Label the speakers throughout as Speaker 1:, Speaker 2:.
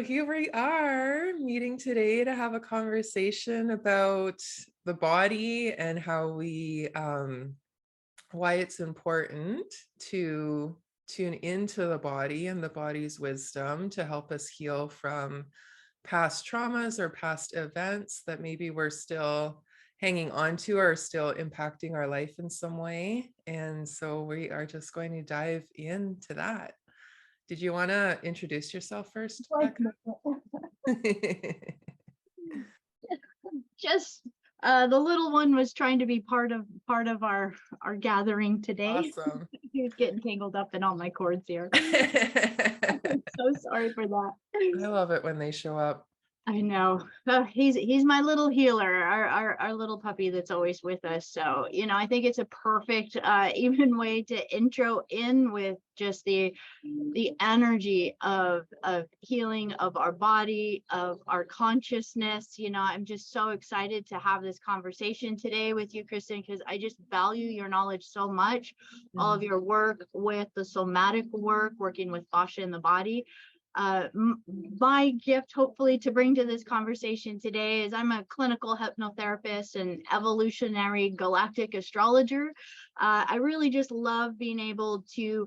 Speaker 1: So here we are meeting today to have a conversation about the body and why it's important to tune into the body and the body's wisdom to help us heal from past traumas or past events that maybe we're still hanging on to or still impacting our life in some way. And so we are just going to dive into that. Did you want to introduce yourself first, Becca?
Speaker 2: Just the little one was trying to be part of our gathering today.
Speaker 1: Awesome.
Speaker 2: He was getting tangled up in all my cords here. I'm so sorry for that.
Speaker 1: I love it when they show up.
Speaker 2: I know. He's my little healer, our little puppy that's always with us. So, I think it's a perfect even way to intro in with just the energy of healing of our body, of our consciousness. I'm just so excited to have this conversation today with you, Kristen, because I just value your knowledge so much. All of your work with the somatic work, working with fascia in the body. My gift hopefully to bring to this conversation today is I'm a clinical hypnotherapist and evolutionary galactic astrologer. I really just love being able to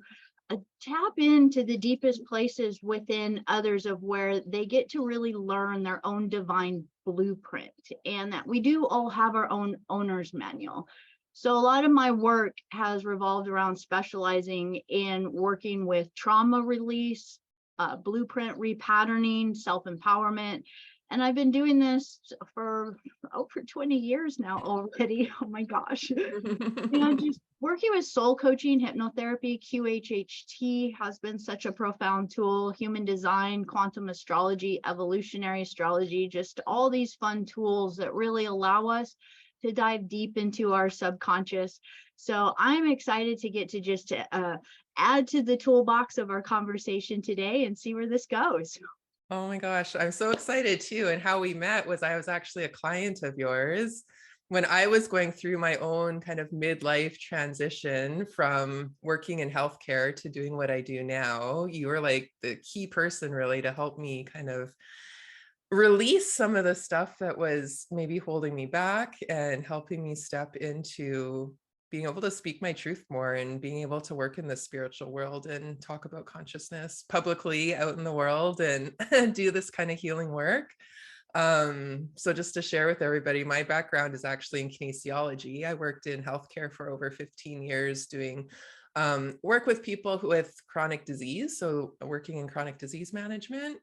Speaker 2: tap into the deepest places within others of where they get to really learn their own divine blueprint, and that we do all have our own owner's manual. So a lot of my work has revolved around specializing in working with trauma release, blueprint repatterning, self-empowerment. And I've been doing this for over 20 years now already. Oh my gosh. Just working with soul coaching, hypnotherapy, QHHT has been such a profound tool. Human design, quantum astrology, evolutionary astrology, just all these fun tools that really allow us to dive deep into our subconscious. So I'm excited to get to just add to the toolbox of our conversation today and see where this goes.
Speaker 1: Oh my gosh, I'm so excited too. And how we met was I was actually a client of yours when I was going through my own kind of midlife transition from working in healthcare to doing what I do now. You were like the key person really to help me kind of release some of the stuff that was maybe holding me back and helping me step into being able to speak my truth more and being able to work in the spiritual world and talk about consciousness publicly out in the world and do this kind of healing work. So just to share with everybody, my background is actually in kinesiology. I worked in healthcare for over 15 years doing work with people with chronic disease. So working in chronic disease management.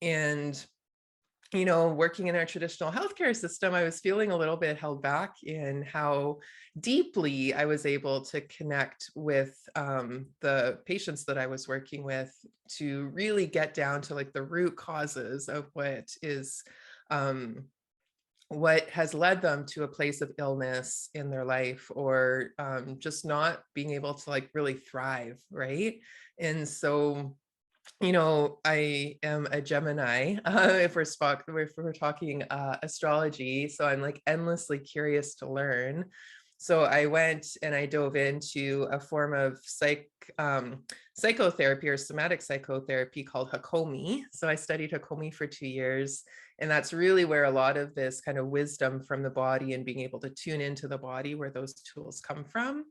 Speaker 1: And working in our traditional healthcare system, I was feeling a little bit held back in how deeply I was able to connect with the patients that I was working with to really get down to like the root causes of what has led them to a place of illness in their life or just not being able to like really thrive, right? And so I am a Gemini, if we're talking astrology. So I'm like endlessly curious to learn. So I went and I dove into a form of psychotherapy or somatic psychotherapy called Hakomi. So I studied Hakomi for 2 years. And that's really where a lot of this kind of wisdom from the body and being able to tune into the body, where those tools come from.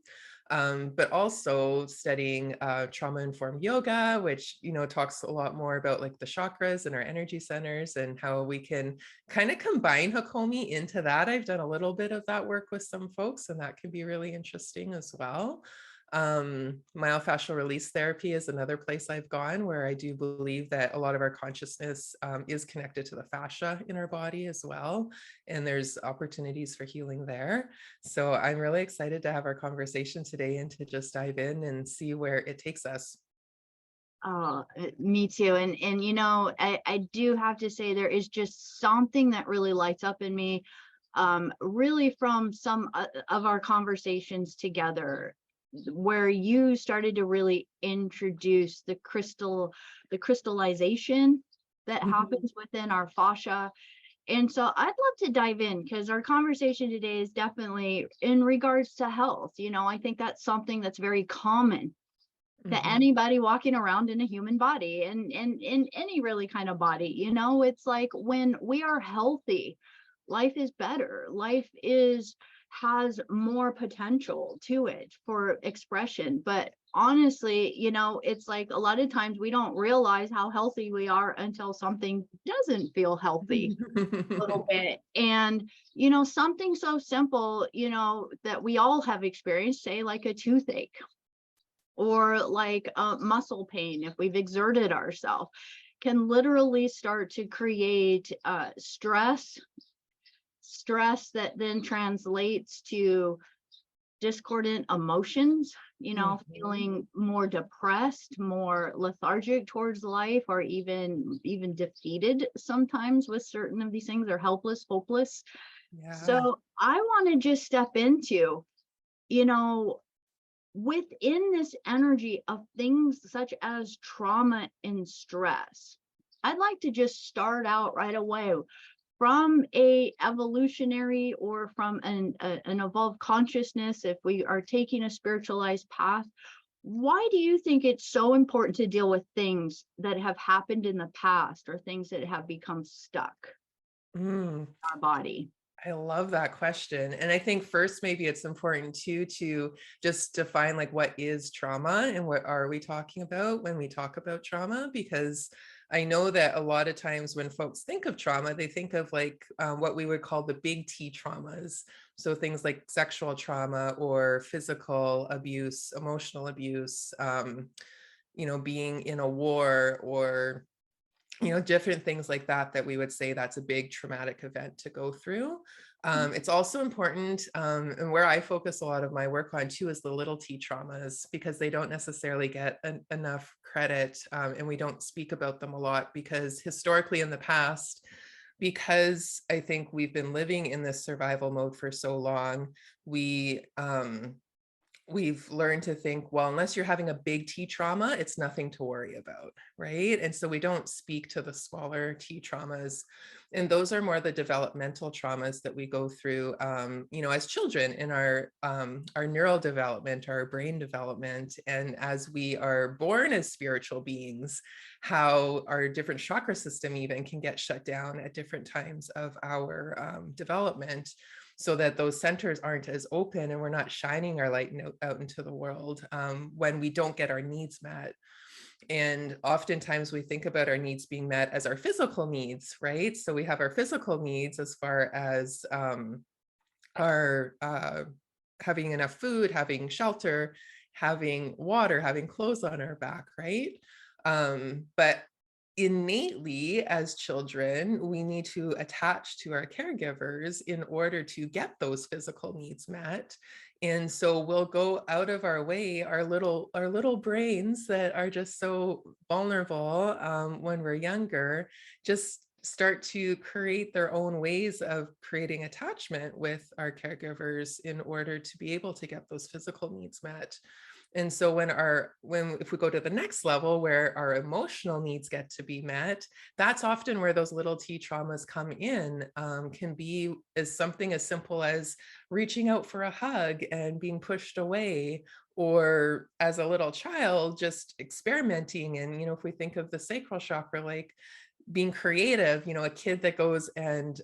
Speaker 1: But also studying trauma-informed yoga, which, talks a lot more about like the chakras and our energy centers and how we can kind of combine Hakomi into that. I've done a little bit of that work with some folks, and that can be really interesting as well. Myofascial release therapy is another place I've gone where I do believe that a lot of our consciousness is connected to the fascia in our body as well. And there's opportunities for healing there. So I'm really excited to have our conversation today and to just dive in and see where it takes us.
Speaker 2: Oh, me too. And I do have to say there is just something that really lights up in me, really from some of our conversations together, where you started to really introduce the crystallization that happens within our fascia. And so I'd love to dive in because our conversation today is definitely in regards to health. I think that's something that's very common to
Speaker 1: Mhm.
Speaker 2: anybody walking around in a human body, and in any really kind of body. It's like when we are healthy, life is better. Life is has more potential to it for expression. But honestly, it's like a lot of times we don't realize how healthy we are until something doesn't feel healthy a little bit. And something so simple, that we all have experienced, say like a toothache, or like muscle pain if we've exerted ourselves, can literally start to create stress that then translates to discordant emotions,
Speaker 1: Mhm.
Speaker 2: feeling more depressed, more lethargic towards life, or even defeated sometimes with certain of these things, or helpless, hopeless.
Speaker 1: Yeah.
Speaker 2: So I want to just step into, you know within this energy of things such as trauma and stress. I'd like to just start out right away from a evolutionary, or from an evolved consciousness, if we are taking a spiritualized path. Why do you think it's so important to deal with things that have happened in the past, or things that have become stuck
Speaker 1: Mm.
Speaker 2: in our body?
Speaker 1: I love that question. And I think first, maybe it's important too to just define like what is trauma and what are we talking about when we talk about trauma? Because I know that a lot of times when folks think of trauma, they think of like what we would call the big T traumas. So things like sexual trauma or physical abuse, emotional abuse, being in a war or different things like that, that we would say that's a big traumatic event to go through. It's also important, and where I focus a lot of my work on too, is the little T traumas, because they don't necessarily get enough credit, and we don't speak about them a lot, because historically in the past, because I think we've been living in this survival mode for so long, we we've learned to think, well, unless you're having a big T trauma, it's nothing to worry about, right? And so we don't speak to the smaller T traumas. And those are more the developmental traumas that we go through, as children in our neural development, our brain development. And as we are born as spiritual beings, how our different chakra system even can get shut down at different times of our development, so that those centers aren't as open and we're not shining our light out into the world when we don't get our needs met. And oftentimes we think about our needs being met as our physical needs, right? So we have our physical needs as far as our having enough food, having shelter, having water, having clothes on our back, right? But innately, as children, we need to attach to our caregivers in order to get those physical needs met. And so we'll go out of our way, our little brains that are just so vulnerable when we're younger, just start to create their own ways of creating attachment with our caregivers in order to be able to get those physical needs met. And so when if we go to the next level where our emotional needs get to be met, that's often where those little T traumas come in. Can be as something as simple as reaching out for a hug and being pushed away, or as a little child just experimenting. And if we think of the sacral chakra, like being creative, a kid that goes and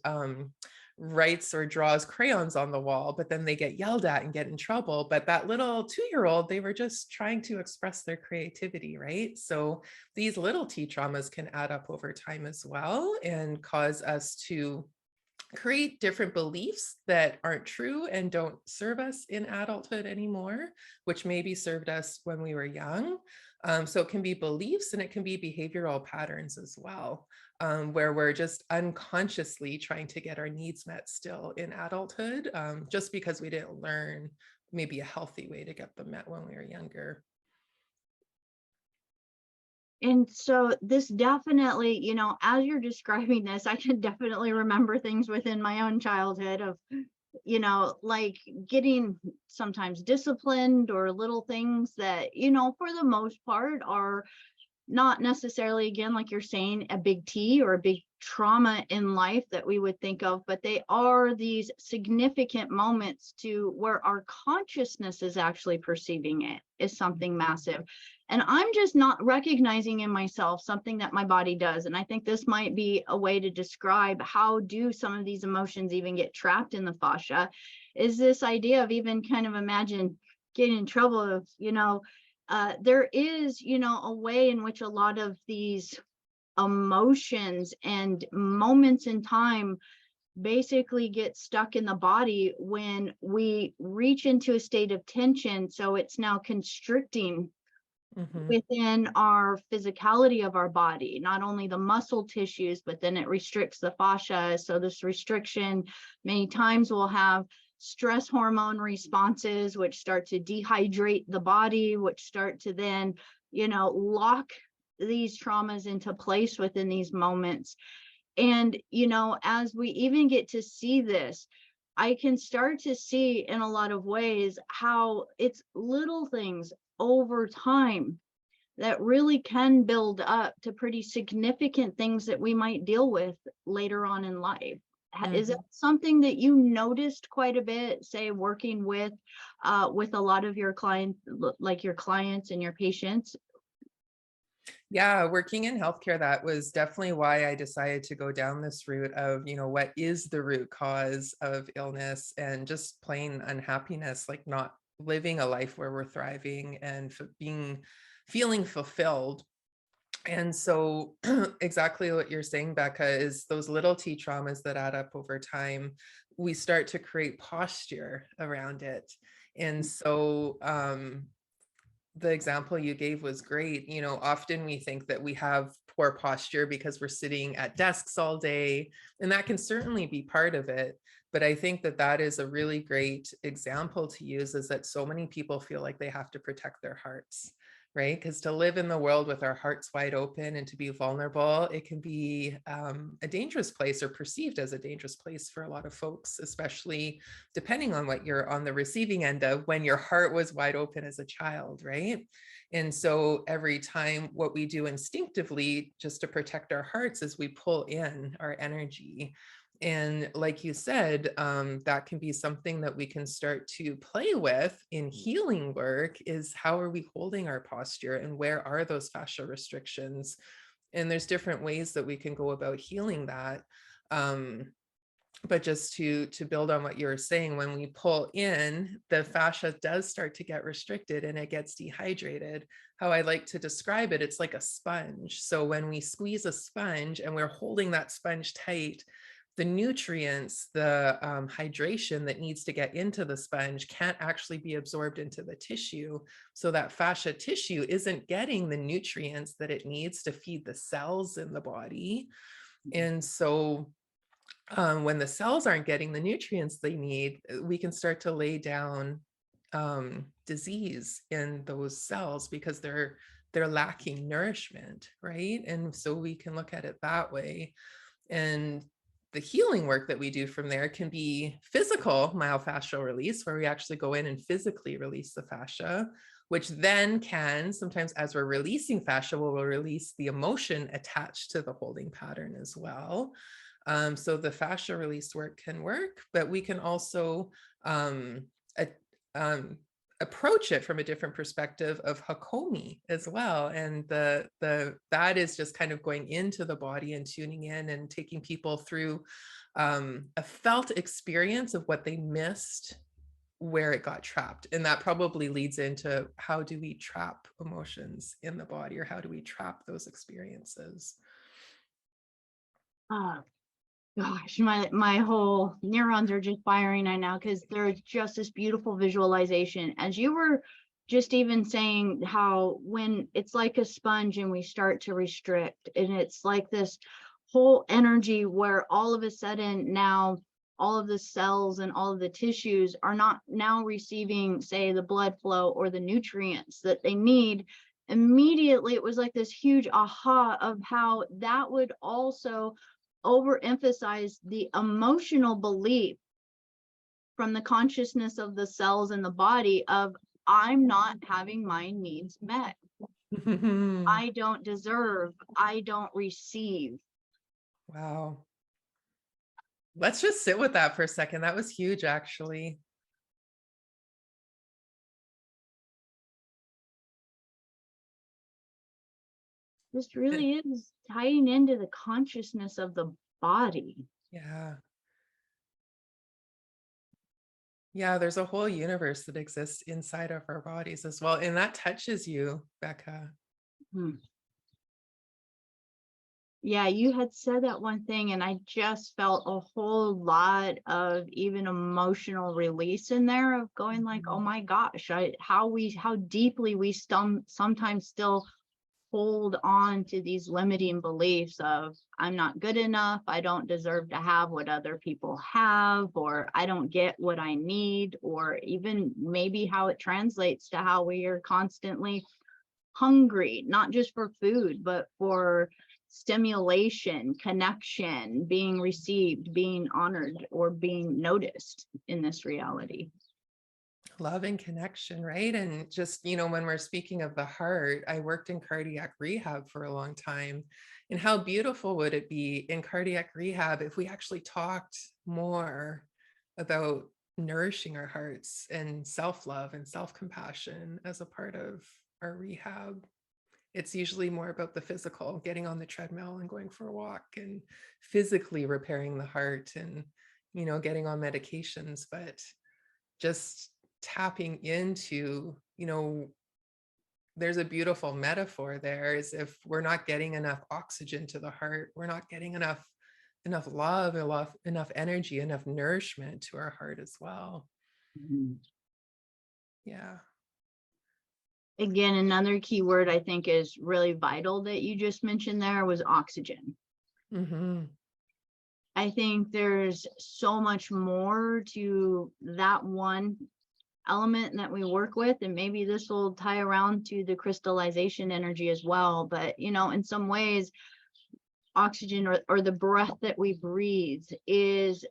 Speaker 1: writes or draws crayons on the wall, but then they get yelled at and get in trouble. But that little 2-year-old, they were just trying to express their creativity, right? So these little T traumas can add up over time as well and cause us to create different beliefs that aren't true and don't serve us in adulthood anymore, which maybe served us when we were young. So it can be beliefs and it can be behavioral patterns as well, where we're just unconsciously trying to get our needs met still in adulthood, just because we didn't learn maybe a healthy way to get them met when we were younger.
Speaker 2: And so this definitely, as you're describing this, I can definitely remember things within my own childhood of, like getting sometimes disciplined, or little things that, for the most part are not necessarily, again, like you're saying, a big T or a big trauma in life that we would think of, but they are these significant moments to where our consciousness is actually perceiving it is something massive. And I'm just not recognizing in myself something that my body does. And I think this might be a way to describe how do some of these emotions even get trapped in the fascia, is this idea of even kind of imagine getting in trouble of, there is, a way in which a lot of these emotions and moments in time basically get stuck in the body when we reach into a state of tension. So it's now constricting
Speaker 1: Mhm.
Speaker 2: within our physicality of our body, not only the muscle tissues, but then it restricts the fascia. So this restriction many times will have stress hormone responses, which start to dehydrate the body, which start to then, lock these traumas into place within these moments. And, as we even get to see this, I can start to see in a lot of ways how it's little things over time that really can build up to pretty significant things that we might deal with later on in life. Is it
Speaker 1: Mhm.
Speaker 2: something that you noticed quite a bit, say working with a lot of your clients, like your clients and your patients?
Speaker 1: Yeah, working in healthcare, that was definitely why I decided to go down this route of, what is the root cause of illness and just plain unhappiness, like not living a life where we're thriving and feeling fulfilled. And so exactly what you're saying, Becca, is those little T traumas that add up over time, we start to create posture around it. And so the example you gave was great. Often we think that we have poor posture because we're sitting at desks all day, and that can certainly be part of it. But I think that that is a really great example to use, is that so many people feel like they have to protect their hearts, right? Because to live in the world with our hearts wide open and to be vulnerable, it can be a dangerous place, or perceived as a dangerous place for a lot of folks, especially depending on what you're on the receiving end of when your heart was wide open as a child, right? And so every time, what we do instinctively just to protect our hearts is we pull in our energy. And like you said, that can be something that we can start to play with in healing work, is how are we holding our posture and where are those fascia restrictions? And there's different ways that we can go about healing that. But just to build on what you were saying, when we pull in, the fascia does start to get restricted and it gets dehydrated. How I like to describe it, it's like a sponge. So when we squeeze a sponge and we're holding that sponge tight, the nutrients, the hydration that needs to get into the sponge can't actually be absorbed into the tissue. So that fascia tissue isn't getting the nutrients that it needs to feed the cells in the body. And so when the cells aren't getting the nutrients they need, we can start to lay down disease in those cells because they're lacking nourishment, right? And so we can look at it that way. And the healing work that we do from there can be physical myofascial release, where we actually go in and physically release the fascia, which then can sometimes, as we're releasing fascia, we'll release the emotion attached to the holding pattern as well. So the fascia release work can work, but we can also a, approach it from a different perspective of Hakomi as well. And that is just kind of going into the body and tuning in and taking people through a felt experience of what they missed, where it got trapped. And that probably leads into, how do we trap emotions in the body, or how do we trap those experiences?
Speaker 2: Oh gosh, my whole neurons are just firing right now because there's just this beautiful visualization. As you were just even saying how when it's like a sponge and we start to restrict, and it's like this whole energy where all of a sudden now all of the cells and all of the tissues are not now receiving, say, the blood flow or the nutrients that they need. Immediately, it was like this huge aha of how that would also overemphasize the emotional belief from the consciousness of the cells in the body of I'm not having my needs met. I don't deserve, I don't receive.
Speaker 1: Wow. Let's just sit with that for a second. That was huge, actually.
Speaker 2: This
Speaker 1: Eh,
Speaker 2: really is tying into the consciousness of the body.
Speaker 1: Yeah. Yeah, there's a whole universe that exists inside of our bodies as well. And that touches you, Becca.
Speaker 2: Hmm. Yeah, you had said that one thing, and I just felt a whole lot of even emotional release in there of going like, oh
Speaker 1: Mhm.
Speaker 2: my gosh, how deeply we sometimes still hold on to these limiting beliefs of I'm not good enough, I don't deserve to have what other people have, or I don't get what I need, or even maybe how it translates to how we are constantly hungry, not just for food, but for stimulation, connection, being received, being honored, or being noticed in this reality.
Speaker 1: Love and connection, right? And just, when we're speaking of the heart, I worked in cardiac rehab for a long time. And how beautiful would it be in cardiac rehab if we actually talked more about nourishing our hearts and self-love and self-compassion as a part of our rehab? It's usually more about the physical, getting on the treadmill and going for a walk and physically repairing the heart and, getting on medications, but just tapping into, there's a beautiful metaphor there is if we're not getting enough oxygen to the heart, we're not getting enough love, enough energy, enough nourishment to our heart as well.
Speaker 2: Mhm.
Speaker 1: Yeah.
Speaker 2: Again, another key word I think is really vital that you just mentioned there was oxygen.
Speaker 1: Mm-hmm.
Speaker 2: I think there's so much more to that one element that we work with, and maybe this will tie around to the crystallization energy as well. But in some ways, oxygen or the breath that we breathe is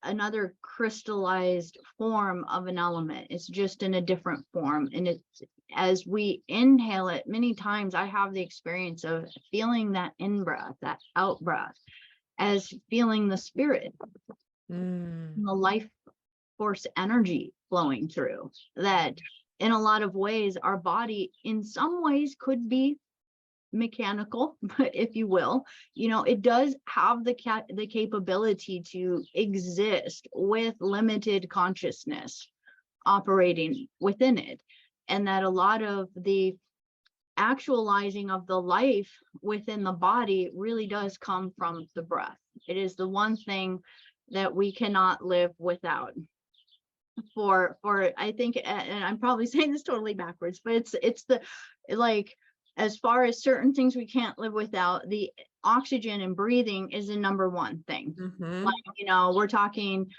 Speaker 2: another crystallized form of an element. It's just in a different form, and it's as we inhale it, many times I have the experience of feeling that in breath, that out breath, as feeling the spirit,
Speaker 1: Mm.
Speaker 2: the life force energy flowing through. That in a lot of ways our body in some ways could be mechanical, if you will. It does have the capability to exist with limited consciousness operating within it, and that a lot of the actualizing of the life within the body really does come from the breath. It is the one thing that we cannot live without. For I think, and I'm probably saying this totally backwards, but it's the, like, as far as certain things we can't live without, the oxygen and breathing is the number one thing. Like,
Speaker 1: Mm-hmm.
Speaker 2: we're talking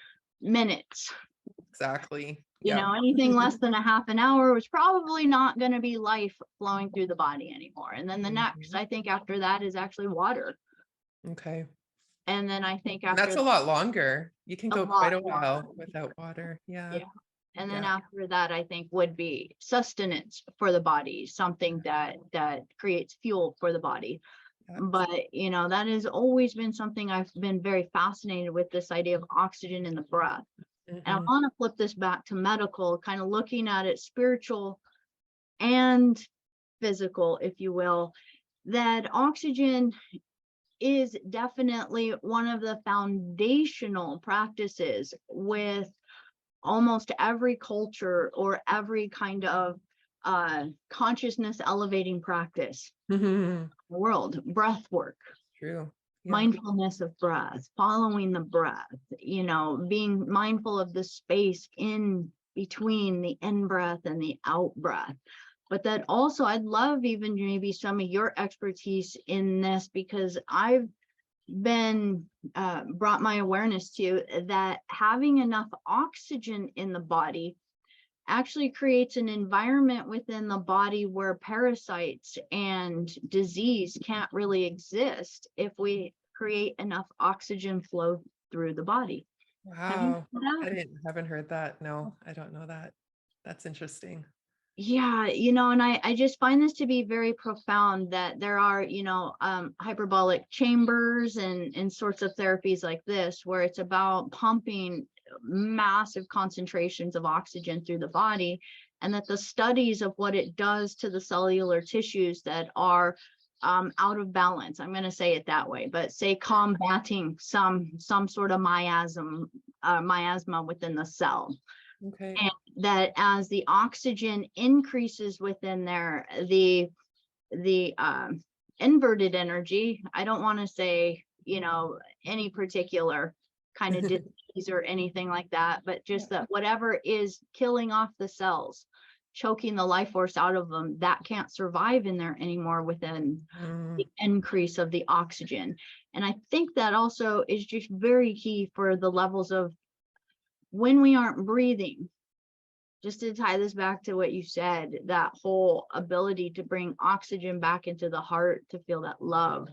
Speaker 2: minutes.
Speaker 1: Exactly. Yeah.
Speaker 2: Anything less than a half an hour was probably not going to be life flowing through the body anymore. And then the next,
Speaker 1: Mhm.
Speaker 2: I think after that is actually water.
Speaker 1: Okay.
Speaker 2: And then I think
Speaker 1: And that's
Speaker 2: after
Speaker 1: a lot longer. You can
Speaker 2: a
Speaker 1: go
Speaker 2: lot
Speaker 1: quite a
Speaker 2: more.
Speaker 1: while without water. Yeah.
Speaker 2: Yeah. And then
Speaker 1: Yeah.
Speaker 2: after that, I think would be sustenance for the body, something that creates fuel for the body.
Speaker 1: Yeah.
Speaker 2: But that has always been something I've been very fascinated with, this idea of oxygen in the breath. And I
Speaker 1: Mhm.
Speaker 2: want to flip this back to medical, kind of looking at it spiritual and physical, if you will, that oxygen is definitely one of the foundational practices with almost every culture or every kind of consciousness elevating practice
Speaker 1: Mhm.
Speaker 2: in the world. Breath work,
Speaker 1: True. Yeah.
Speaker 2: mindfulness of breath, following the breath, being mindful of the space in between the in breath and the out breath. But that also, I'd love even maybe some of your expertise in this, because I've been brought my awareness to that having enough oxygen in the body actually creates an environment within the body where parasites and disease can't really exist if we create enough oxygen flow through the body. Have you
Speaker 1: Wow.
Speaker 2: heard that?
Speaker 1: I haven't heard that. No, I don't know that. That's interesting.
Speaker 2: Yeah, and I just find this to be very profound, that there are, hyperbolic chambers and sorts of therapies like this, where it's about pumping massive concentrations of oxygen through the body, and that the studies of what it does to the cellular tissues that are out of balance, I'm going to say it that way, but say combating some sort of miasma within the cell,
Speaker 1: Okay.
Speaker 2: and that as the oxygen increases within there, the inverted energy, I don't want to say, any particular kind of disease or anything like that, but
Speaker 1: Yeah.
Speaker 2: just that whatever is killing off the cells, choking the life force out of them, that can't survive in there anymore within
Speaker 1: Mm,
Speaker 2: the increase of the oxygen. And I think that also is just very key for the levels of when we aren't breathing. Just to tie this back to what you said, that whole ability to bring oxygen back into the heart to feel that love,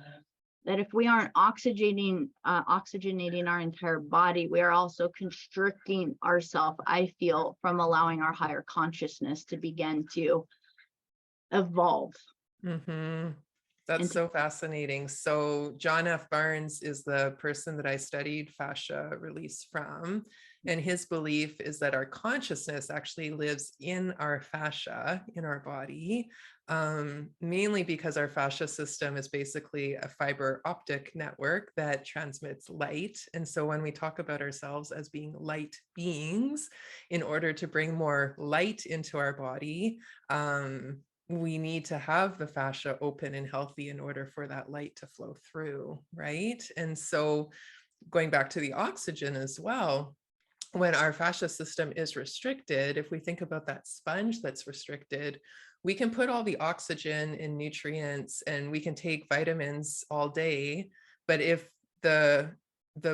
Speaker 2: that if we aren't oxygenating our entire body, we are also constricting ourselves, I feel, from allowing our higher consciousness to begin to evolve.
Speaker 1: mhm. That's
Speaker 2: And
Speaker 1: so fascinating. So John F. Barnes is the person that I studied fascia release from. And his belief is that our consciousness actually lives in our fascia, in our body, mainly because our fascia system is basically a fiber optic network that transmits light. And so when we talk about ourselves as being light beings, in order to bring more light into our body, we need to have the fascia open and healthy in order for that light to flow through, right? And so going back to the oxygen as well, when our fascia system is restricted, if we think about that sponge that's restricted, we can put all the oxygen and nutrients and we can take vitamins all day, but if the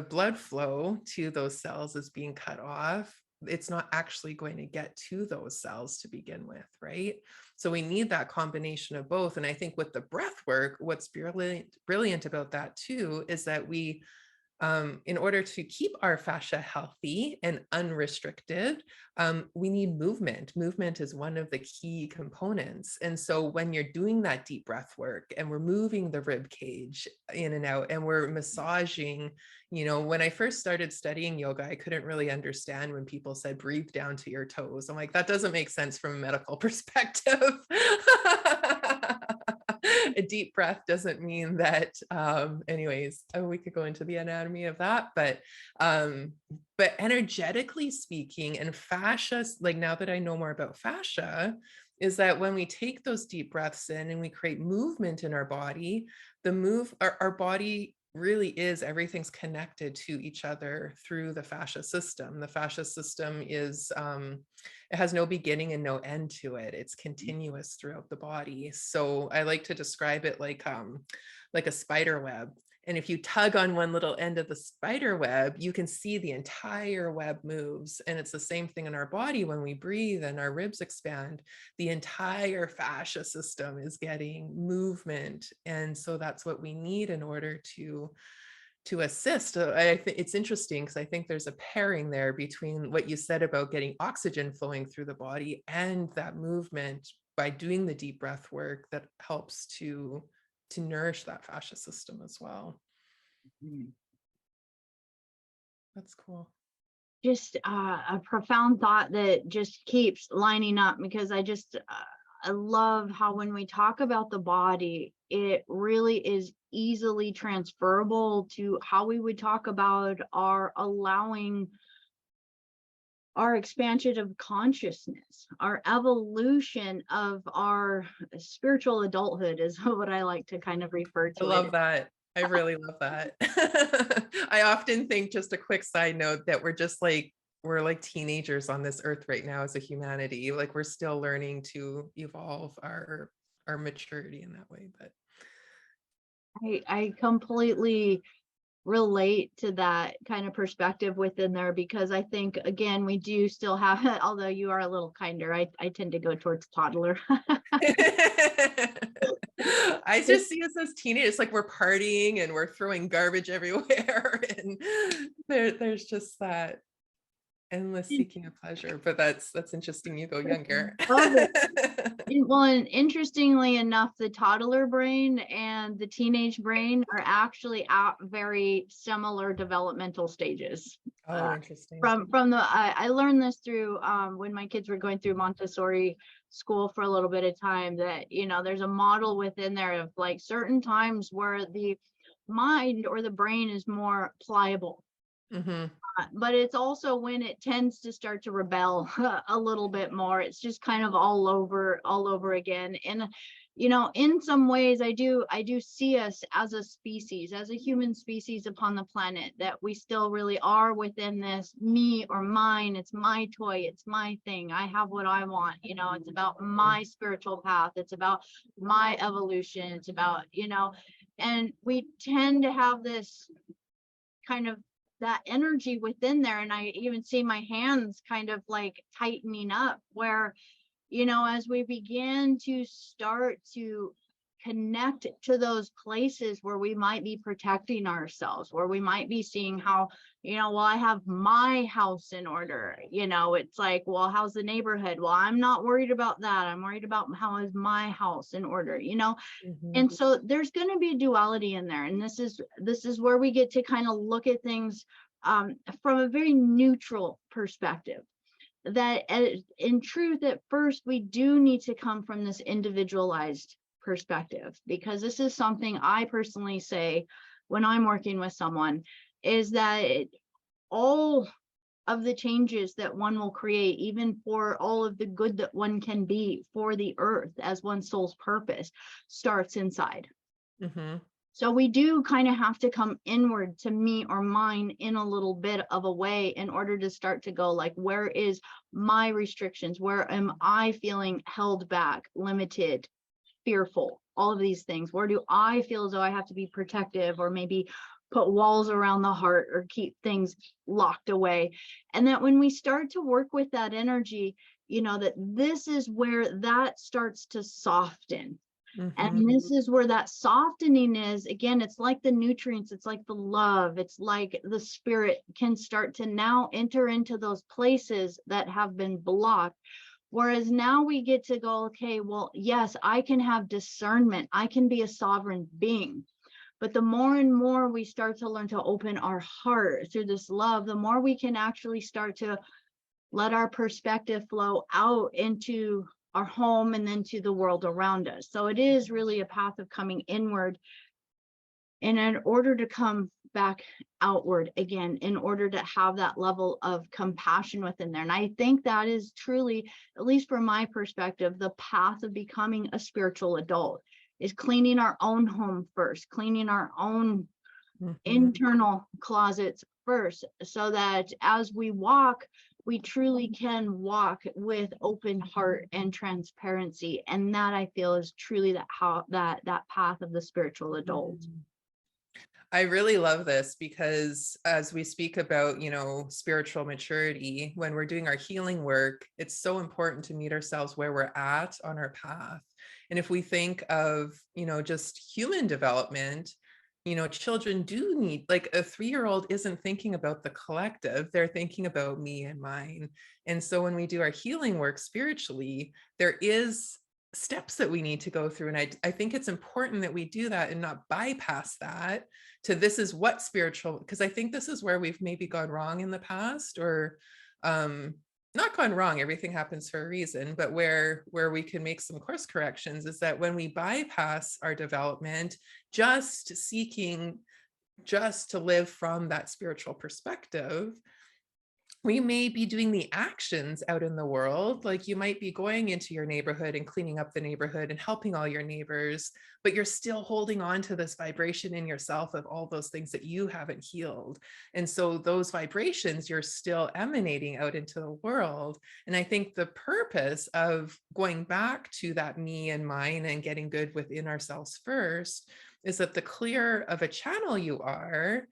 Speaker 1: blood flow to those cells is being cut off, it's not actually going to get to those cells to begin with, right? So we need that combination of both. And I think with the breath work, what's brilliant about that too is that we, in order to keep our fascia healthy and unrestricted, we need movement. Movement is one of the key components. And so when you're doing that deep breath work and we're moving the rib cage in and out and we're massaging, when I first started studying yoga, I couldn't really understand when people said breathe down to your toes. I'm like, that doesn't make sense from a medical perspective. A deep breath doesn't mean that, anyways, we could go into the anatomy of that, but energetically speaking, and fascia, like now that I know more about fascia, is that when we take those deep breaths in and we create movement in our body, our body really is, everything's connected to each other through the fascia system. The fascia system is, it has no beginning and no end to it. It's continuous throughout the body. So I like to describe it like a spider web. And if you tug on one little end of the spider web, you can see the entire web moves. And it's the same thing in our body when we breathe and our ribs expand. The entire fascia system is getting movement. And so that's what we need in order to assist. I think it's interesting because I think there's a pairing there between what you said about getting oxygen flowing through the body and that movement by doing the deep breath work that helps to nourish that fascia system as well. That's cool.
Speaker 2: just a profound thought that just keeps lining up, because I love how when we talk about the body, it really is easily transferable to how we would talk about our allowing our expansion of consciousness, our evolution of our spiritual adulthood is what I like to kind of refer
Speaker 1: I
Speaker 2: to it.
Speaker 1: love that. I really love that. I often think, just a quick side note, that we're like teenagers on this earth right now as a humanity. Like we're still learning to evolve our maturity in that way. But
Speaker 2: I completely relate to that kind of perspective within there, because I think, again, we do still have, although you are a little kinder, I tend to go towards toddler.
Speaker 1: I just see us as teenagers, like we're partying and we're throwing garbage everywhere. And there's just that endless seeking of pleasure. But that's interesting. You go younger.
Speaker 2: Love it. Well, and interestingly enough, the toddler brain and the teenage brain are actually at very similar developmental stages.
Speaker 1: Oh, interesting.
Speaker 2: From the I learned this through when my kids were going through Montessori school for a little bit of time, that there's a model within there of like certain times where the mind or the brain is more pliable,
Speaker 1: Mm-hmm.
Speaker 2: but it's also when it tends to start to rebel a little bit more. It's just kind of all over again. And in some ways I do see us as a species, as a human species upon the planet, that we still really are within this me or mine. It's my toy, it's my thing, I have what I want. It's about my spiritual path, it's about my evolution, it's about and we tend to have this kind of that energy within there. And I even see my hands kind of like tightening up, where as we begin to start to connect to those places where we might be protecting ourselves, where we might be seeing how, well, I have my house in order. It's like, well, how's the neighborhood? Well, I'm not worried about that. I'm worried about how is my house in order.
Speaker 1: Mm-hmm.
Speaker 2: And so there's going to be duality in there, and this is where we get to kind of look at things from a very neutral perspective. That in truth, at first, we do need to come from this individualized perspective, because this is something I personally say when I'm working with someone, is that all of the changes that one will create, even for all of the good that one can be for the earth as one's soul's purpose, starts inside.
Speaker 1: Mm-hmm.
Speaker 2: So we do kind of have to come inward to me or mine in a little bit of a way, in order to start to go like, where is my restrictions? Where am I feeling held back, limited, fearful, all of these things? Where do I feel as though I have to be protective, or maybe put walls around the heart, or keep things locked away? And that when we start to work with that energy, that this is where that starts to soften.
Speaker 1: Mm-hmm.
Speaker 2: And this is where that softening is. Again, it's like the nutrients, it's like the love, it's like the spirit can start to now enter into those places that have been blocked. Whereas now we get to go, okay, well, yes, I can have discernment, I can be a sovereign being. But the more and more we start to learn to open our heart through this love, the more we can actually start to let our perspective flow out into our home and then to the world around us. So it is really a path of coming inward, and in order to come back outward again, in order to have that level of compassion within there. And I think that is truly, at least from my perspective, the path of becoming a spiritual adult, is cleaning our own home first, cleaning our own
Speaker 1: Mm-hmm.
Speaker 2: internal closets first, so that as we walk, we truly can walk with open heart and transparency. And that, I feel, is truly that path of the spiritual adult.
Speaker 1: I really love this, because as we speak about, spiritual maturity, when we're doing our healing work, it's so important to meet ourselves where we're at on our path. And if we think of, just human development, children do need, like a 3-year-old isn't thinking about the collective, they're thinking about me and mine. And so when we do our healing work spiritually, there is steps that we need to go through. And I think it's important that we do that and not bypass that to this is what spiritual, because I think this is where we've maybe gone wrong in the past, or not gone wrong, everything happens for a reason, but where we can make some course corrections is that when we bypass our development, just seeking just to live from that spiritual perspective, we may be doing the actions out in the world. Like you might be going into your neighborhood and cleaning up the neighborhood and helping all your neighbors, but you're still holding on to this vibration in yourself of all those things that you haven't healed. And so those vibrations you're still emanating out into the world. And I think the purpose of going back to that me and mine and getting good within ourselves first is that the clearer of a channel you are,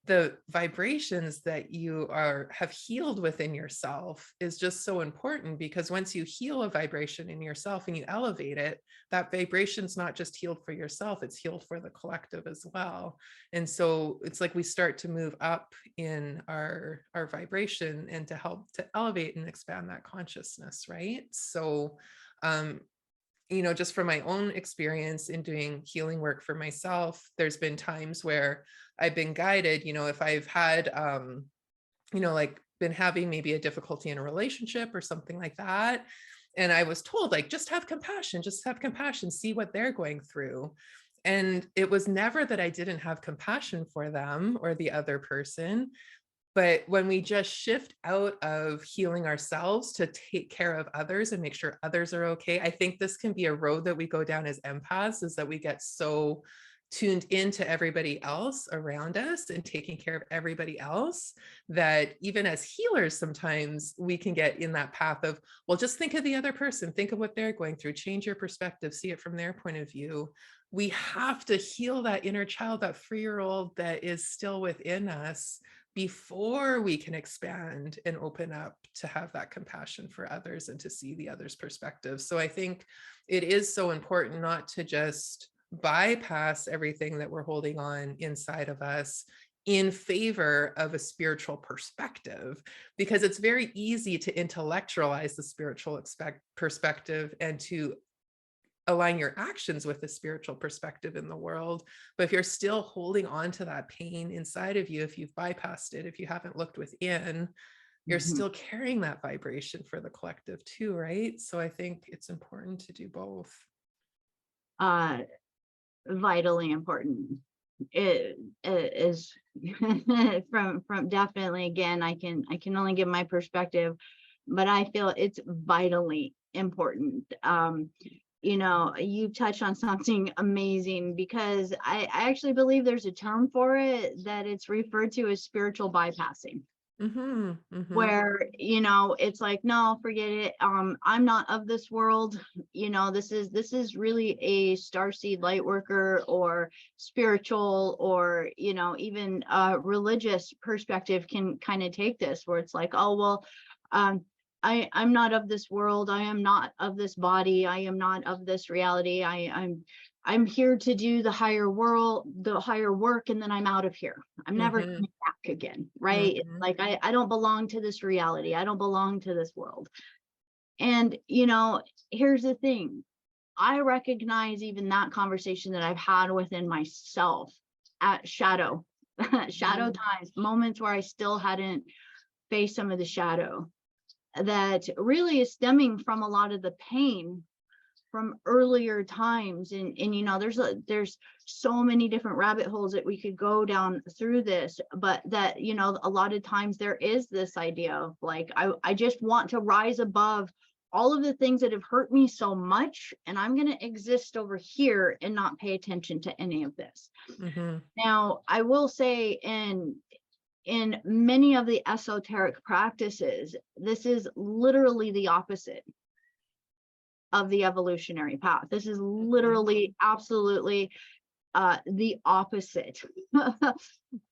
Speaker 1: the vibrations that you have healed within yourself is just so important, because once you heal a vibration in yourself and you elevate it, that vibration's not just healed for yourself, it's healed for the collective as well. And so it's like we start to move up in our vibration and to help to elevate and expand that consciousness, right? So um just from my own experience in doing healing work for myself, there's been times where I've been guided, if I've had, like been having maybe a difficulty in a relationship or something like that. And I was told, like, just have compassion, see what they're going through. And it was never that I didn't have compassion for them or the other person. But when we just shift out of healing ourselves to take care of others and make sure others are okay, I think this can be a road that we go down as empaths, is that we get so tuned into everybody else around us and taking care of everybody else, that even as healers, sometimes we can get in that path of, well, just think of the other person, think of what they're going through, change your perspective, see it from their point of view. We have to heal that inner child, that 3-year-old that is still within us, before we can expand and open up to have that compassion for others and to see the other's perspective. So I think it is so important not to just bypass everything that we're holding on inside of us in favor of a spiritual perspective, because it's very easy to intellectualize the spiritual perspective and to align your actions with a spiritual perspective in the world. But if you're still holding on to that pain inside of you, if you've bypassed it, if you haven't looked within, you're
Speaker 2: Mhm.
Speaker 1: still carrying that vibration for the collective too, right? So I think it's important to do both.
Speaker 2: uh Vitally important. It is from definitely, again, I can only give my perspective, but I feel it's vitally important. You touched on something amazing, because I actually believe there's a term for it, that it's referred to as spiritual bypassing,
Speaker 1: Mm-hmm, mm-hmm,
Speaker 2: where it's like, no, forget it, I'm not of this world. This is really a starseed light worker or spiritual, or even a religious perspective can kind of take this, where it's like, oh well, um I'm not of this world, I am not of this body, I am not of this reality, I'm here to do the higher work, and then I'm out of here. I'm never
Speaker 1: mm-hmm,
Speaker 2: coming back again, right? It's
Speaker 1: mm-hmm,
Speaker 2: like I don't belong to this reality. I don't belong to this world. And here's the thing. I recognize even that conversation that I've had within myself at shadow, shadow
Speaker 1: mm-hmm,
Speaker 2: times, moments where I still hadn't faced some of the shadow, that really is stemming from a lot of the pain from earlier times. And there's so many different rabbit holes that we could go down through this, but that a lot of times there is this idea of like, I just want to rise above all of the things that have hurt me so much, and I'm going to exist over here and not pay attention to any of this.
Speaker 1: mm-hmm,
Speaker 2: Now I will say, in many of the esoteric practices, this is literally the opposite of the evolutionary path. This is
Speaker 1: mm-hmm,
Speaker 2: literally, absolutely, the opposite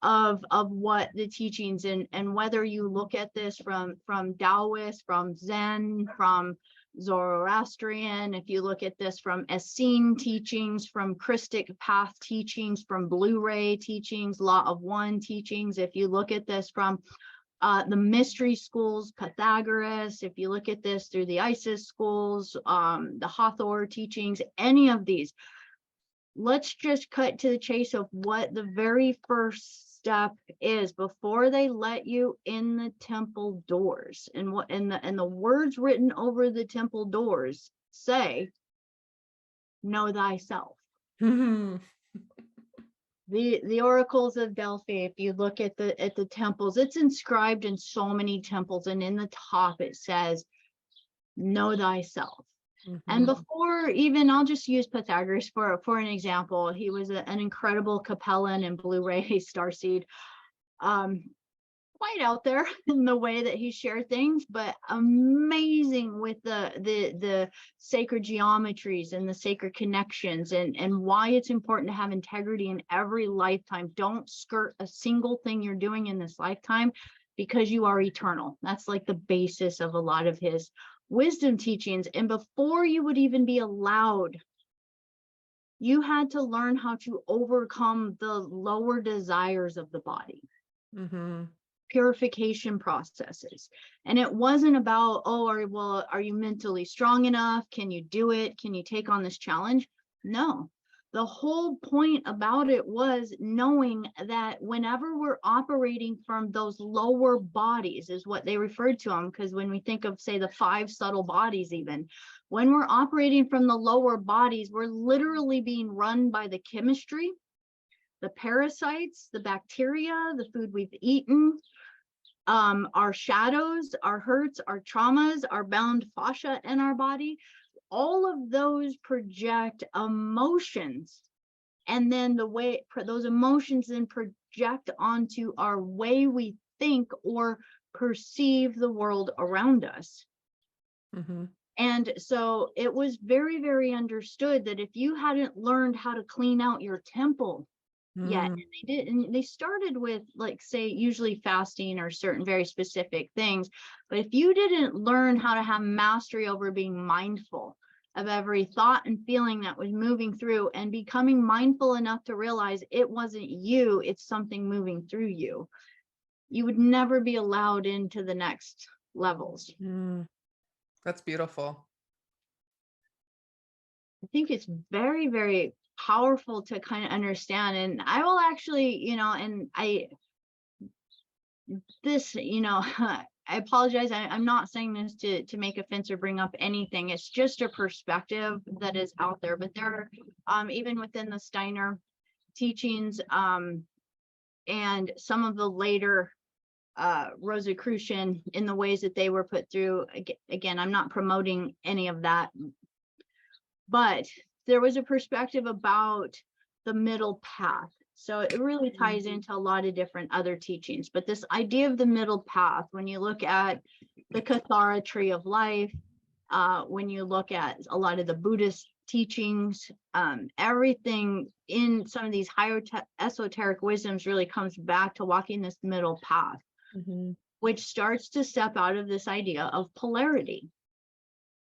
Speaker 2: of what the teachings, and whether you look at this from Taoist, from Zen, from Zoroastrian, if you look at this from Essene teachings, from Christic path teachings, from Blu-ray teachings, Law of One teachings, if you look at this from the mystery schools, Pythagoras, if you look at this through the Isis schools, the Hathor teachings, any of these, let's just cut to the chase of what the very first step is before they let you in the temple doors. And the words written over the temple doors say, know thyself.
Speaker 1: mm-hmm,
Speaker 2: The oracles of Delphi, if you look at the temples, it's inscribed in so many temples, and in the top it says, know thyself. And
Speaker 1: mm-hmm,
Speaker 2: before, even, I'll just use Pythagoras for an example. He was an incredible Capellan and Blu-ray starseed. quite out there in the way that he shared things, but amazing with the sacred geometries and the sacred connections, and why it's important to have integrity in every lifetime. Don't skirt a single thing you're doing in this lifetime, because you are eternal. That's like the basis of a lot of his wisdom teachings. And before you would even be allowed, you had to learn how to overcome the lower desires of the body.
Speaker 1: Mm-hmm.
Speaker 2: Purification processes. And it wasn't about, oh, are you mentally strong enough? Can you do it? Can you take on this challenge? No. The whole point about it was knowing that whenever we're operating from those lower bodies, is what they referred to them, because when we think of, say, the 5 subtle bodies, even when we're operating from the lower bodies, we're literally being run by the chemistry, the parasites, the bacteria, the food we've eaten, our shadows, our hurts, our traumas, our bound fascia in our body. All of those project emotions, and then the way those emotions then project onto our way we think or perceive the world around us.
Speaker 1: Mm-hmm.
Speaker 2: And so it was very, very understood that if you hadn't learned how to clean out your temple yet, and they did, and they started with, like, say, usually fasting or certain very specific things, but if you didn't learn how to have mastery over being mindful of every thought and feeling that was moving through, and becoming mindful enough to realize it wasn't you, it's something moving through you, you would never be allowed into the next levels.
Speaker 1: That's beautiful.
Speaker 2: I think it's very, very powerful to kind of understand. And I will actually, and I apologize. I'm not saying this to make offense or bring up anything. It's just a perspective that is out there. But there are, even within the Steiner teachings, and some of the later Rosicrucian, in the ways that they were put through, again, I'm not promoting any of that, but there was a perspective about the middle path. So it really ties into a lot of different other teachings. But this idea of the middle path, when you look at the Kathara tree of life, when you look at a lot of the Buddhist teachings, everything in some of these higher esoteric wisdoms really comes back to walking this middle path, which starts to step out of this idea of polarity.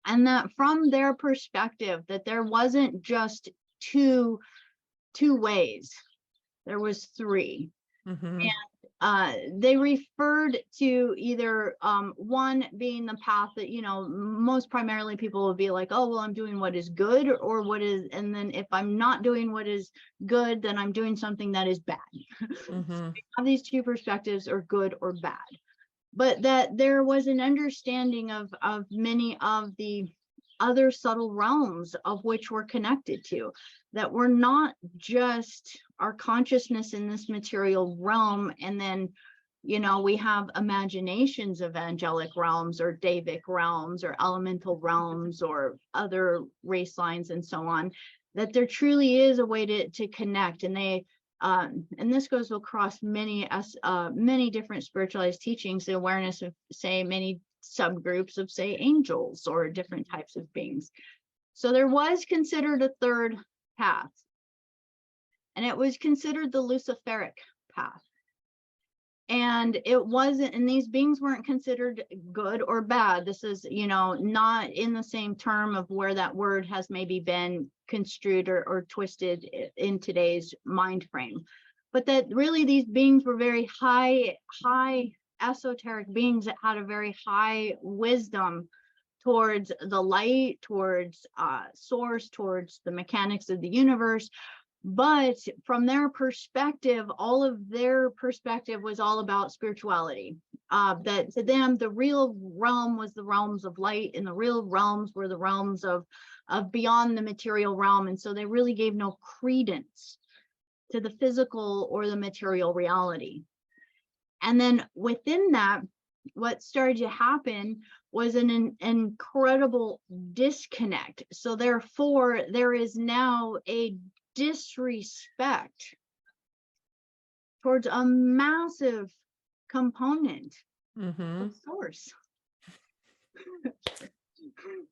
Speaker 2: And that from their perspective, that there wasn't just two ways, there was 3. And they referred to either one being the path that, most primarily people would be like, oh, well, I'm doing what is good, or what is, and then if I'm not doing what is good, then I'm doing something that is bad. So we have these 2 perspectives, or good or bad. But that there was an understanding of many of the other subtle realms of which we're connected to, that we're not just our consciousness in this material realm, and then we have imaginations of angelic realms or Davic realms or elemental realms or other race lines and so on, that there truly is a way to connect. And they and this goes across many different spiritualized teachings, the awareness of, say, many subgroups of, say, angels or different types of beings. So there was considered a 3rd path, and it was considered the Luciferic path. And it wasn't, and these beings weren't considered good or bad. This is, not in the same term of where that word has maybe been construed or twisted in today's mind frame. But that really these beings were very high esoteric beings that had a very high wisdom towards the light, towards source, towards the mechanics of the universe. But from their perspective, all of their perspective was all about spirituality. That to them, the real realm was the realms of light, and the real realms were the realms of beyond the material realm. And so they really gave no credence to the physical or the material reality. And then within that, what started to happen was an incredible disconnect. So therefore, there is now a disrespect towards a massive component
Speaker 1: Mm-hmm.
Speaker 2: of source.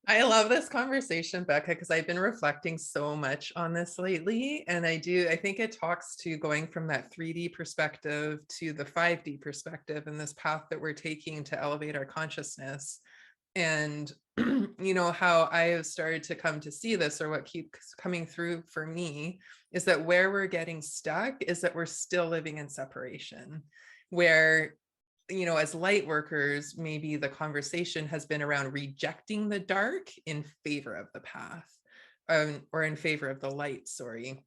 Speaker 1: I love this conversation, Becca, because I've been reflecting so much on this lately. And I think it talks to going from that 3D perspective to the 5D perspective and this path that we're taking to elevate our consciousness. And, how I have started to come to see this, or what keeps coming through for me, is that where we're getting stuck is that we're still living in separation, where as light workers, maybe the conversation has been around rejecting the dark in favor of the path, or in favor of the light, sorry.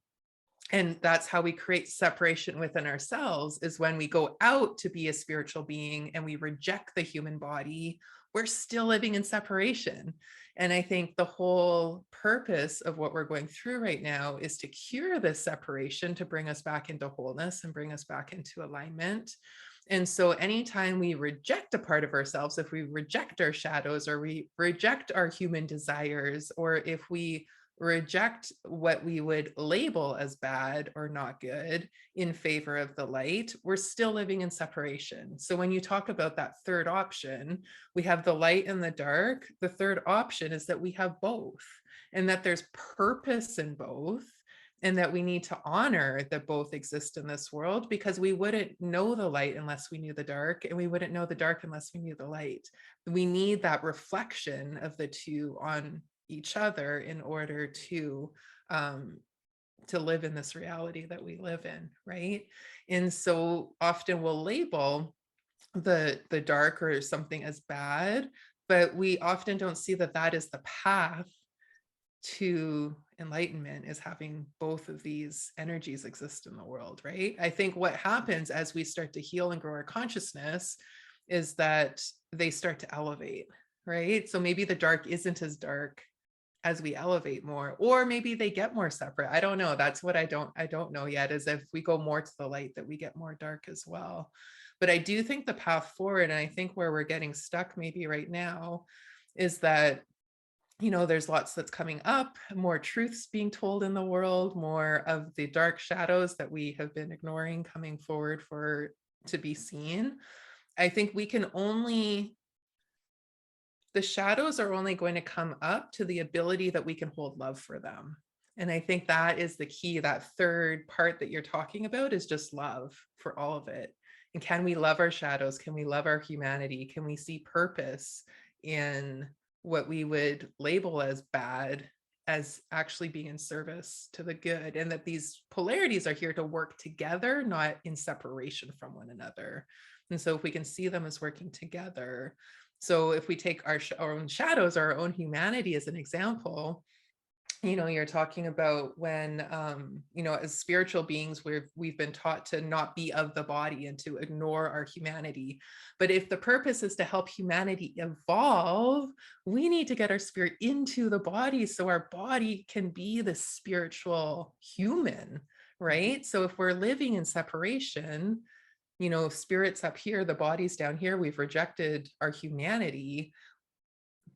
Speaker 1: And that's how we create separation within ourselves, is when we go out to be a spiritual being and we reject the human body, we're still living in separation. And I think the whole purpose of what we're going through right now is to cure this separation, to bring us back into wholeness and bring us back into alignment. And so anytime we reject a part of ourselves, if we reject our shadows, or we reject our human desires, or if we reject what we would label as bad or not good in favor of the light, we're still living in separation. So when you talk about that third option, we have the light and the dark. The third option is that we have both, and that there's purpose in both, and that we need to honor that both exist in this world, because we wouldn't know the light unless we knew the dark, and we wouldn't know the dark unless we knew the light. We need that reflection of the two on each other in order to live in this reality that we live in, right? And so often we'll label the dark or something as bad, but we often don't see that that is the path to enlightenment, is having both of these energies exist in the world, right? I think what happens as we start to heal and grow our consciousness is that they start to elevate, right? So maybe the dark isn't as dark as we elevate more, or maybe they get more separate. I don't know. That's what I don't know yet, is if we go more to the light, that we get more dark as well. But I do think the path forward, and I think where we're getting stuck maybe right now, is that there's lots that's coming up, more truths being told in the world, more of the dark shadows that we have been ignoring coming forward to be seen. I think the shadows are only going to come up to the ability that we can hold love for them. And I think that is the key. That third part that you're talking about is just love for all of it. And can we love our shadows? Can we love our humanity? Can we see purpose in what we would label as bad as actually being in service to the good? And that these polarities are here to work together, not in separation from one another. And so if we can see them as working together. So if we take our own shadows, our own humanity as an example, you're talking about when, as spiritual beings, we've been taught to not be of the body and to ignore our humanity. But if the purpose is to help humanity evolve, we need to get our spirit into the body so our body can be the spiritual human, right? So if we're living in separation, spirit's up here, the body's down here, we've rejected our humanity,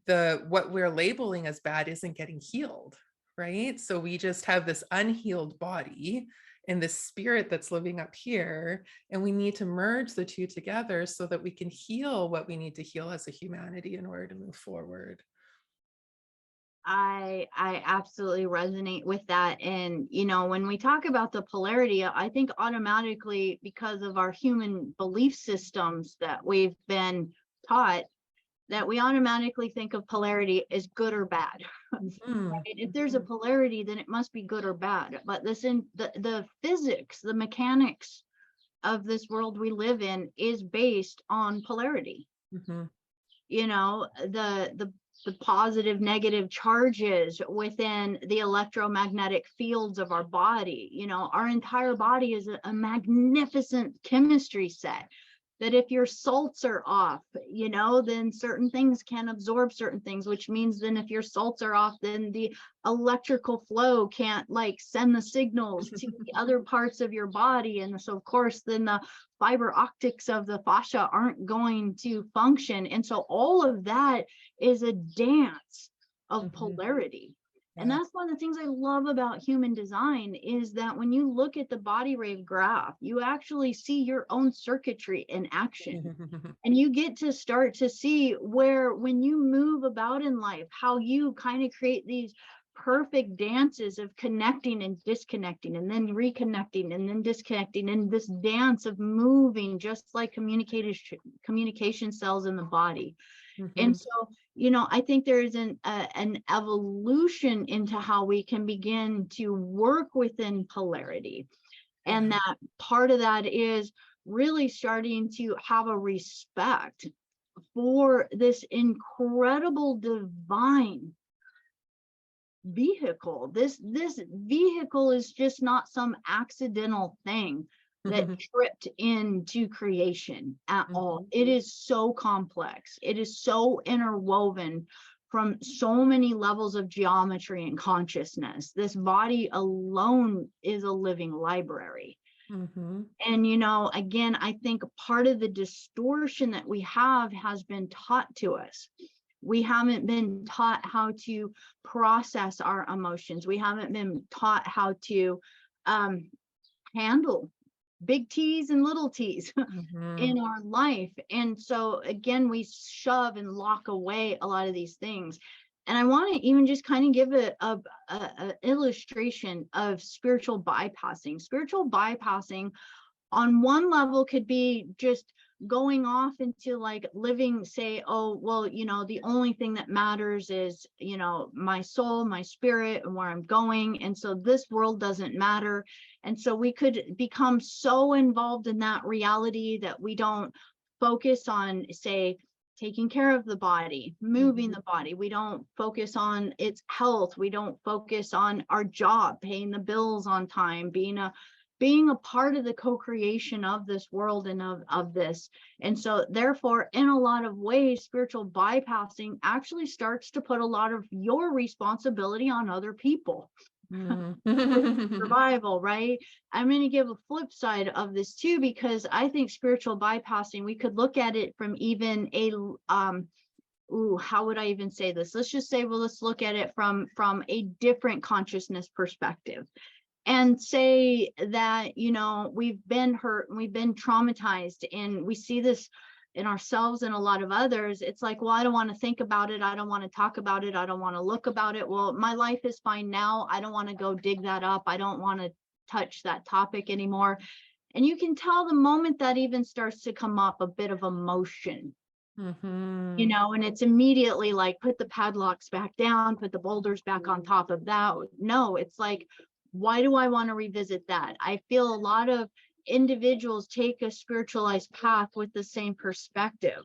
Speaker 1: what we're labeling as bad isn't getting healed, right? So we just have this unhealed body and this spirit that's living up here, and we need to merge the two together so that we can heal what we need to heal as a humanity in order to move forward.
Speaker 2: I absolutely resonate with that. And, when we talk about the polarity, I think automatically, because of our human belief systems that we've been taught, that we automatically think of polarity as good or bad. Right? If there's a polarity, then it must be good or bad. But the physics, the mechanics of this world we live in is based on polarity.
Speaker 1: Mm-hmm.
Speaker 2: The positive, negative charges within the electromagnetic fields of our body. Our entire body is a magnificent chemistry set, that if your salts are off, then certain things can absorb certain things, which means then if your salts are off, then the electrical flow can't send the signals to the other parts of your body. And so of course, then the fiber optics of the fascia aren't going to function. And so all of that is a dance of polarity. And
Speaker 1: Yeah.
Speaker 2: that's one of the things I love about human design is that when you look at the body wave graph, you actually see your own circuitry in action. And you get to start to see where, when you move about in life, how you kind of create these perfect dances of connecting and disconnecting and then reconnecting and then disconnecting, and this dance of moving just like communication cells in the body. And
Speaker 1: Mhm.
Speaker 2: so, I think there is an evolution into how we can begin to work within polarity. And
Speaker 1: Yeah.
Speaker 2: that part of that is really starting to have a respect for this incredible divine vehicle. This vehicle is just not some accidental thing that tripped into creation at all.
Speaker 1: Mhm.
Speaker 2: It is so complex. It is so interwoven from so many levels of geometry and consciousness. This body alone is a living library.
Speaker 1: Mhm.
Speaker 2: And, again, I think part of the distortion that we have has been taught to us. We haven't been taught how to process our emotions. We haven't been taught how to um, handle big T's and little T's
Speaker 1: Mhm.
Speaker 2: in our life. And so, again, we shove and lock away a lot of these things. And I want to even just kind of give a illustration of spiritual bypassing. Spiritual bypassing on one level could be just going off into like living, say, oh well, the only thing that matters is my soul, my spirit, and where I'm going, and so this world doesn't matter. And so we could become so involved in that reality that we don't focus on, say, taking care of the body, moving
Speaker 1: Mhm.
Speaker 2: the body. We don't focus on its health. We don't focus on our job, paying the bills on time, being a part of the co-creation of this world and of this. And so therefore, in a lot of ways, spiritual bypassing actually starts to put a lot of your responsibility on other people
Speaker 1: Mhm.
Speaker 2: for survival, right? I'm going to give a flip side of this too, because I think spiritual bypassing, we could look at it from even a how would I even say this? Let's just say, well, let's look at it from a different consciousness perspective, and say that we've been hurt, we've been traumatized, and we see this in ourselves and a lot of others. It's like, well, I don't want to think about it, I don't want to talk about it, I don't want to look about it. Well, my life is fine now, I don't want to go dig that up, I don't want to touch that topic anymore. And you can tell the moment that even starts to come up a bit of emotion,
Speaker 1: Mhm.
Speaker 2: and it's immediately like, put the padlocks back down, put the boulders back on top of that. No, it's like, why do I want to revisit that? I feel a lot of individuals take a spiritualized path with the same perspective,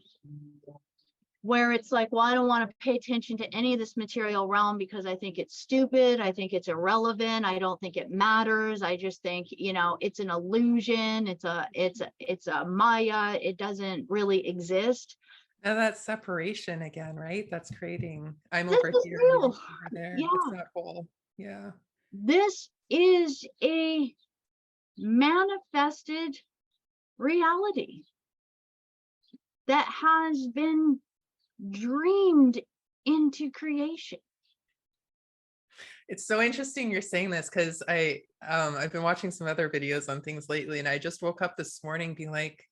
Speaker 2: where it's like, well, I don't want to pay attention to any of this material realm because I think it's stupid, I think it's irrelevant, I don't think it matters, I just think it's an illusion, it's a maya, it doesn't really exist.
Speaker 1: Now that's separation again, right? That's creating, I'm
Speaker 2: This
Speaker 1: over
Speaker 2: is
Speaker 1: here, you're
Speaker 2: real.
Speaker 1: over there. It's
Speaker 2: Yeah,
Speaker 1: that whole, yeah.
Speaker 2: this is a manifested reality that has been dreamed into creation.
Speaker 1: It's so interesting you're saying this because I've been watching some other videos on things lately, and I just woke up this morning being like,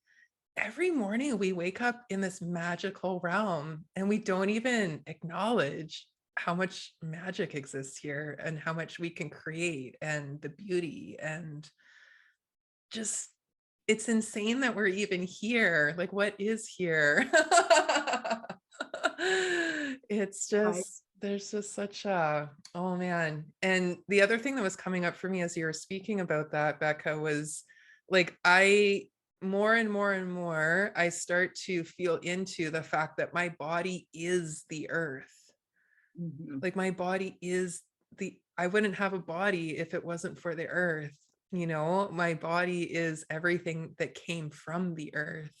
Speaker 1: every morning we wake up in this magical realm and we don't even acknowledge how much magic exists here and how much we can create and the beauty, and just it's insane that we're even here. Like, what is here? It's
Speaker 2: Right.
Speaker 1: just, there's just such a, oh man. And the other thing that was coming up for me as you were speaking about that, Becca, was like, more and more and more, I start to feel into the fact that my body is the earth.
Speaker 2: Mhm.
Speaker 1: Like, my body is I wouldn't have a body if it wasn't for the earth. My body is everything that came from the earth.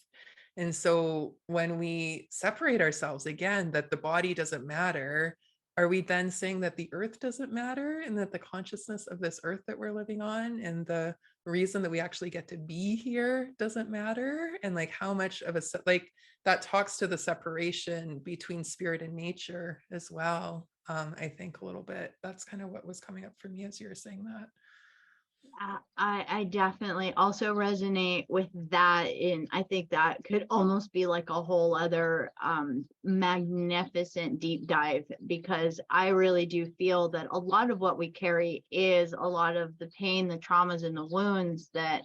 Speaker 1: And so when we separate ourselves again, that the body doesn't matter, are we then saying that the earth doesn't matter, and that the consciousness of this earth that we're living on and the reason that we actually get to be here doesn't matter? And like, how much of like that talks to the separation between spirit and nature as well. I think a little bit. That's kind of what was coming up for me as you were saying that.
Speaker 2: I definitely also resonate with that. And I think that could almost be like a whole other magnificent deep dive, because I really do feel that a lot of what we carry is a lot of the pain, the traumas, and the wounds that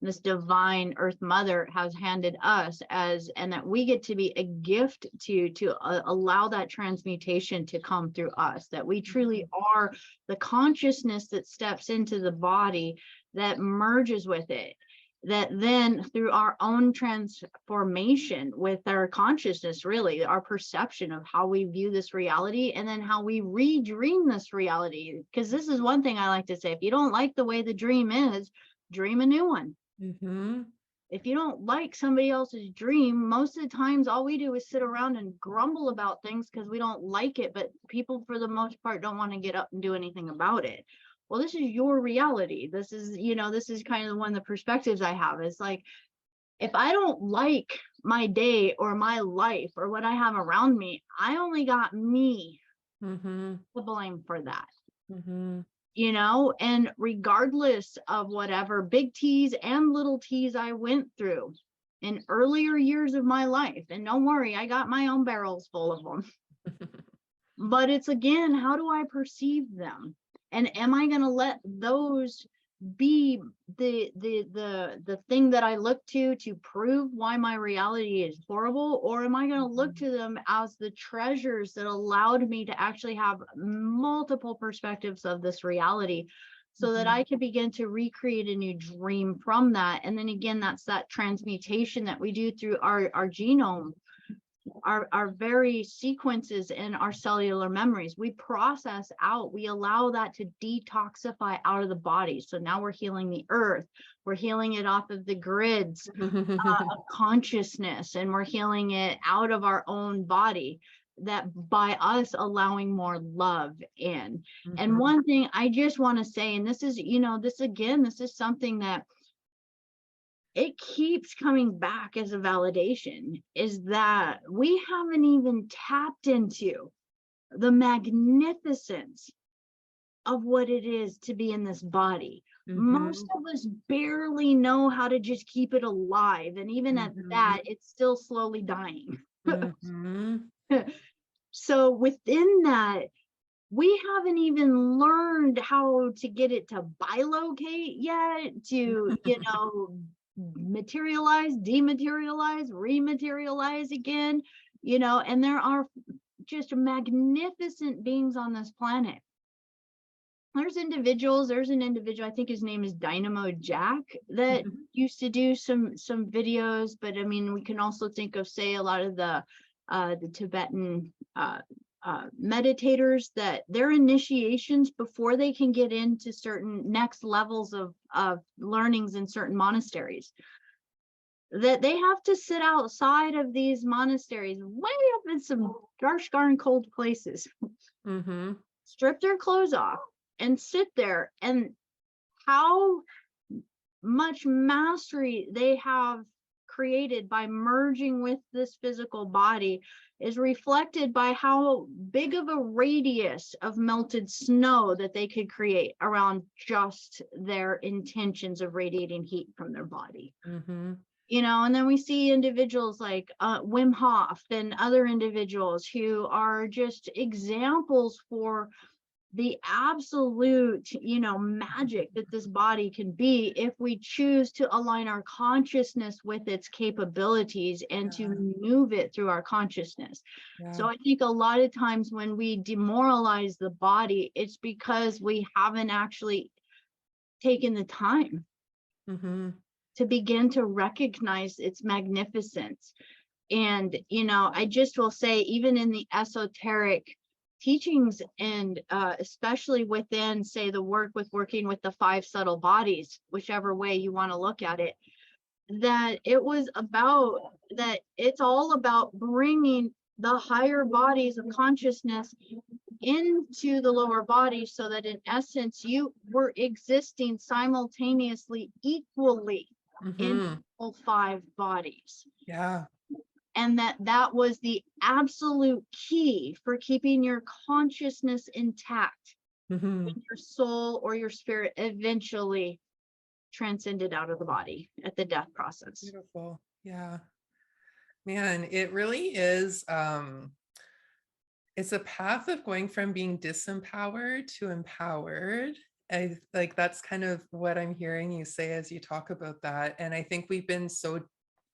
Speaker 2: this divine earth mother has handed us, as, and that we get to be a gift to allow that transmutation to come through us, that we truly are the consciousness that steps into the body, that merges with it, that then through our own transformation with our consciousness, really our perception of how we view this reality, and then how we redream this reality. Because this is one thing I like to say: if you don't like the way the dream is, dream a new one.
Speaker 1: Mm-hmm.
Speaker 2: If you don't like somebody else's dream, most of the times all we do is sit around and grumble about things because we don't like it, but people for the most part don't want to get up and do anything about it. Well, this is your reality. This is, this is kind of one of the perspectives I have. It's like, if I don't like my day or my life or what I have around me, I only got me
Speaker 1: Mm-hmm.
Speaker 2: to blame for that.
Speaker 1: Mm-hmm.
Speaker 2: And regardless of whatever big T's and little T's I went through in earlier years of my life, and don't worry, I got my own barrels full of them, but it's, again, how do I perceive them? And am I going to let those be the thing that I look to prove why my reality is horrible? Or am I going to look to them as the treasures that allowed me to actually have multiple perspectives of this reality, so that I can begin to recreate a new dream from that? And then again, that's that transmutation that we do through our genome, our very sequences and our cellular memories. We process out, we allow that to detoxify out of the body. So now we're healing the earth, we're healing it off of the grids of consciousness, and we're healing it out of our own body, that by us allowing more love in. And one thing I just want to say, and this is, this is something that it keeps coming back as a validation, is that we haven't even tapped into the magnificence of what it is to be in this body. Most of us barely know how to just keep it alive. And even at that, it's still slowly dying. So within that, we haven't even learned how to get it to bilocate yet, to, materialize, dematerialize, rematerialize again, and there are just magnificent beings on this planet. There's an individual, I think his name is Dynamo Jack, that used to do some videos, but I mean, we can also think of, say, a lot of the Tibetan meditators, that their initiations, before they can get into certain next levels of learnings in certain monasteries, that they have to sit outside of these monasteries, way up in some gosh darn cold places, strip their clothes off and sit there. And how much mastery they have created by merging with this physical body is reflected by how big of a radius of melted snow that they could create around just their intentions of radiating heat from their body. And then we see individuals like Wim Hof and other individuals who are just examples for the absolute, magic that this body can be, if we choose to align our consciousness with its capabilities and to move it through our consciousness. So I think a lot of times when we demoralize the body, it's because we haven't actually taken the time to begin to recognize its magnificence. And, I just will say, even in the esoteric teachings, and especially within, say, the working with the 5 subtle bodies, whichever way you want to look at it, that it's all about bringing the higher bodies of consciousness into the lower body, so that in essence you were existing simultaneously, equally, in all 5 bodies. and that was the absolute key for keeping your consciousness intact
Speaker 1: Mhm.
Speaker 2: when your soul or your spirit eventually transcended out of the body at the death process.
Speaker 1: Beautiful. Yeah. Man, it really is it's a path of going from being disempowered to empowered. I like that's kind of what I'm hearing you say as you talk about that. And I think we've been so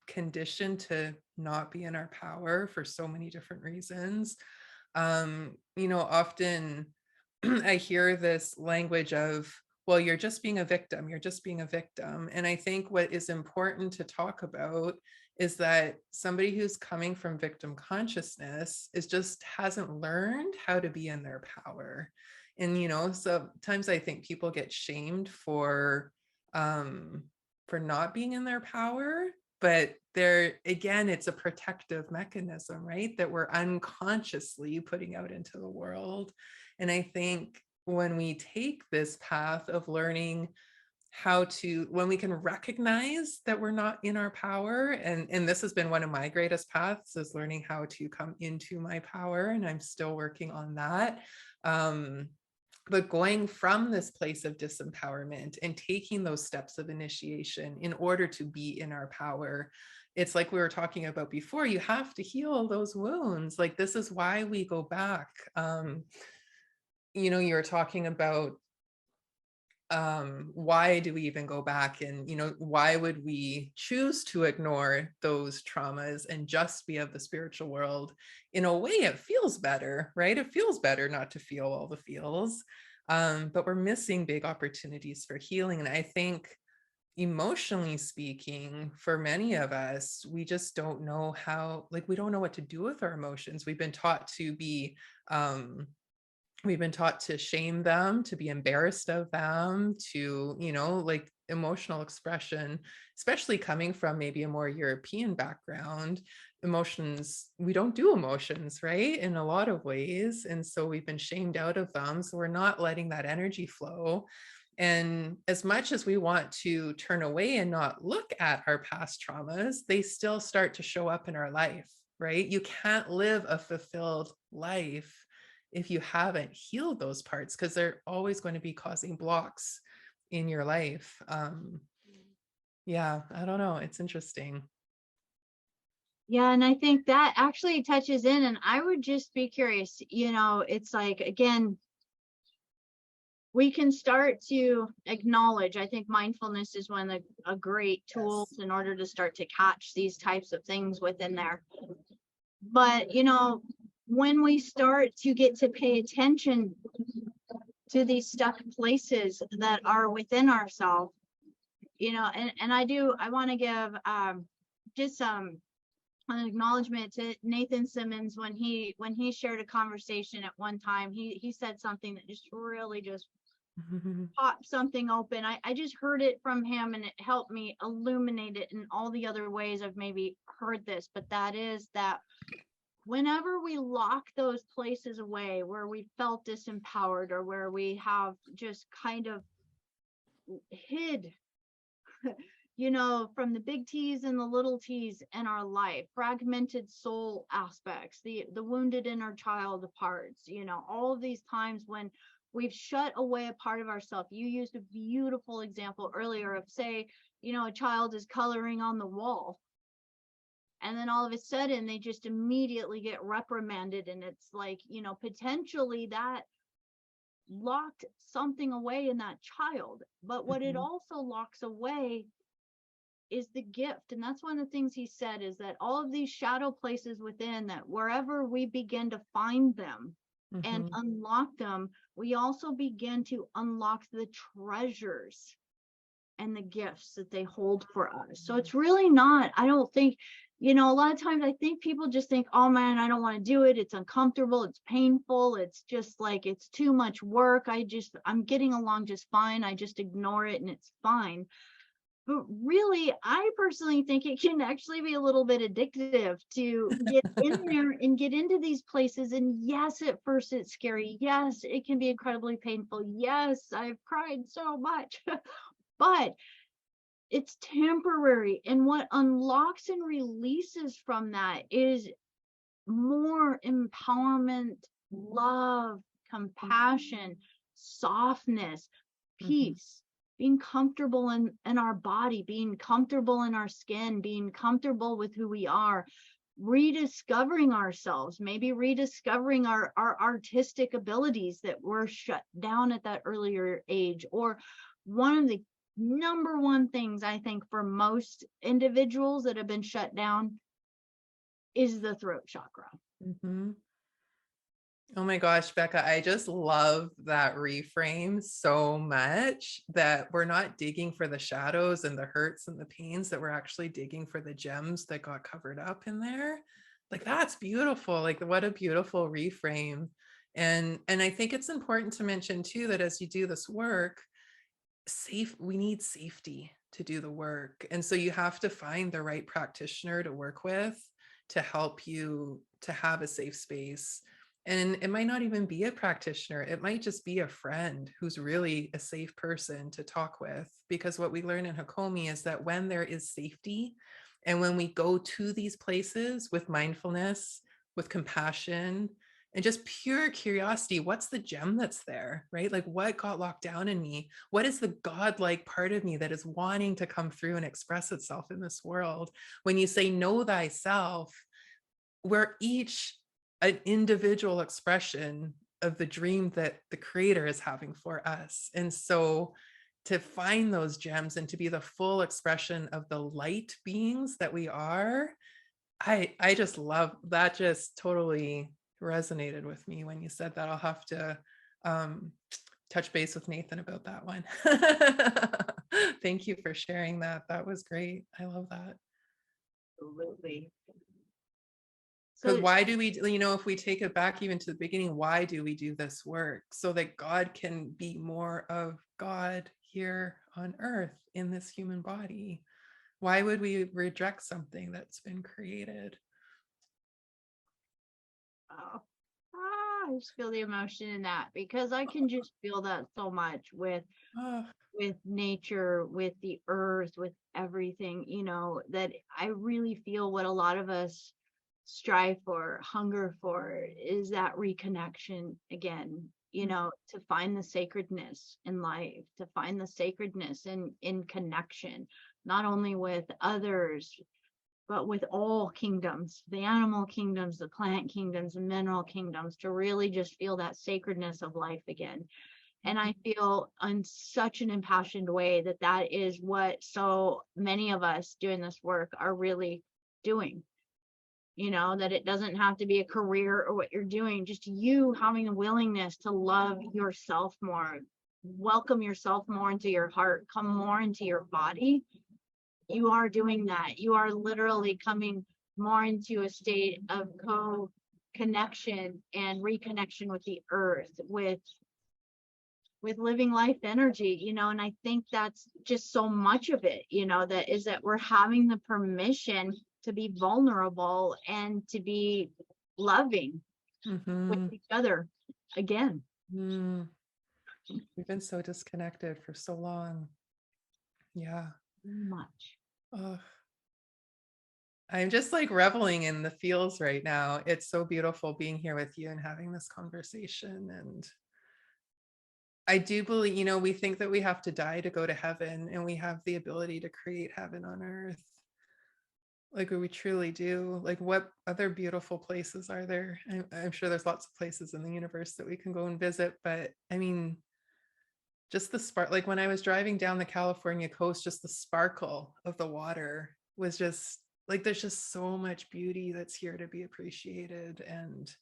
Speaker 1: conditioned to not be in our power for so many different reasons. Often I hear this language of, well, you're just being a victim, you're just being a victim. And I think what is important to talk about is that somebody who's coming from victim consciousness is just hasn't learned how to be in their power. And sometimes I think people get shamed for not being in their power, but there again, it's a protective mechanism, right, that we're unconsciously putting out into the world. And I think when we take this path of learning when we can recognize that we're not in our power, and this has been one of my greatest paths, is learning how to come into my power, and I'm still working on that. But going from this place of disempowerment and taking those steps of initiation in order to be in our power, it's like we were talking about before, you have to heal those wounds. Like, this is why we go back. You were talking about why do we even go back, and why would we choose to ignore those traumas and just be of the spiritual world? In a way, it feels better, right? It feels better not to feel all the feels, but we're missing big opportunities for healing. And I think, emotionally speaking, for many of us, we just don't know how, like, we don't know what to do with our emotions. We've been taught to shame them, to be embarrassed of them, to, like, emotional expression, especially coming from maybe a more European background. Emotions, we don't do emotions, right? In a lot of ways. And so we've been shamed out of them. So we're not letting that energy flow. And as much as we want to turn away and not look at our past traumas, they still start to show up in our life, right? You can't live a fulfilled life if you haven't healed those parts, because they're always going to be causing blocks in your life. Yeah, I don't know. It's interesting.
Speaker 2: Yeah, and I think that actually touches in, and I would just be curious, it's like, again, we can start to acknowledge. I think mindfulness is one of a great tools
Speaker 1: Yes.
Speaker 2: in order to start to catch these types of things within there. But, when we start to get to pay attention to these stuck places that are within ourselves, and I want to give just some an acknowledgement to Nathan Simmons when he shared a conversation at one time. He said something that just really just popped something open. I just heard it from him, and it helped me illuminate it in all the other ways I've maybe heard this. But that is that whenever we lock those places away where we felt disempowered, or where we have just kind of hid, from the big T's and the little T's in our life, fragmented soul aspects, the wounded inner child parts, all of these times when we've shut away a part of ourselves. You used a beautiful example earlier of, say, a child is coloring on the wall, and then all of a sudden they just immediately get reprimanded, and it's like, potentially that locked something away in that child. But what it
Speaker 1: Mhm.
Speaker 2: also locks away is the gift. And that's one of the things he said, is that all of these shadow places within, that wherever we begin to find them and
Speaker 1: Mhm.
Speaker 2: unlock them, we also begin to unlock the treasures and the gifts that they hold for us. So it's really not, I don't think, a lot of times I think people just think, oh man, I don't want to do it. It's uncomfortable. It's painful. It's just like, it's too much work. I'm getting along just fine. I just ignore it and it's fine. But really, I personally think it can actually be a little bit addictive to get in there and get into these places. And yes, at first it's scary. Yes, it can be incredibly painful. Yes, I've cried so much. But it's temporary. And what unlocks and releases from that is more empowerment, love, compassion, softness,
Speaker 1: Mhm.
Speaker 2: peace, being comfortable in our body, being comfortable in our skin, being comfortable with who we are, rediscovering ourselves, maybe rediscovering our artistic abilities that were shut down at that earlier age. Or one of the number one things I think for most individuals that have been shut down is the throat chakra.
Speaker 1: Mhm. Oh my gosh, Becca, I just love that reframe so much, that we're not digging for the shadows and the hurts and the pains, that we're actually digging for the gems that got covered up in there. Like, that's beautiful. Like, what a beautiful reframe. And I think it's important to mention too that as you do this work, we need safety to do the work. And so you have to find the right practitioner to work with, to help you to have a safe space. And it might not even be a practitioner, it might just be a friend who's really a safe person to talk with. Because what we learn in Hakomi is that when there is safety, and when we go to these places with mindfulness, with compassion, and just pure curiosity, what's the gem that's there, right? Like, what got locked down in me? What is the godlike part of me that is wanting to come through and express itself in this world? When you say know thyself, we're each an individual expression of the dream that the creator is having for us. And so to find those gems and to be the full expression of the light beings that we are, I just love that. Just totally resonated with me when you said that. I'll have to um, touch base with Nathan about that one. Thank you for sharing that. That was great. I love that.
Speaker 2: Absolutely.
Speaker 1: Because
Speaker 2: So
Speaker 1: why do we, if we take it back even to the beginning, why do we do this work? So that God can be more of God here on earth in this human body. Why would we reject something that's been created?
Speaker 2: oh, I just feel the emotion in that, because I can just feel that so much
Speaker 1: Oh,
Speaker 2: with nature, with the earth, with everything, that I really feel what a lot of us strive for, hunger for, is that reconnection again, to find the sacredness in life, to find the sacredness in connection, not only with others, but with all kingdoms, the animal kingdoms, the plant kingdoms, the mineral kingdoms, to really just feel that sacredness of life again. And I feel in such an impassioned way that that is what so many of us doing this work are really doing. That it doesn't have to be a career or what you're doing, just you having a willingness to love yourself more, welcome yourself more into your heart, come more into your body. You are doing that. You are literally coming more into a state of co-connection and reconnection with the earth, with living life energy, and I think that's just so much of it, that we're having the permission to be vulnerable and to be loving with
Speaker 1: mm-hmm.
Speaker 2: each other again.
Speaker 1: Mm. We've been so disconnected for so long. Yeah.
Speaker 2: Much.
Speaker 1: Ugh. I'm just like reveling in the feels right now. It's so beautiful being here with you and having this conversation. And I do believe, we think that we have to die to go to heaven, and we have the ability to create heaven on earth. Like, we truly do. Like, what other beautiful places are there? I'm sure there's lots of places in the universe that we can go and visit, but I mean, just the spark, like when I was driving down the California coast, just the sparkle of the water was just like, there's just so much beauty that's here to be appreciated. And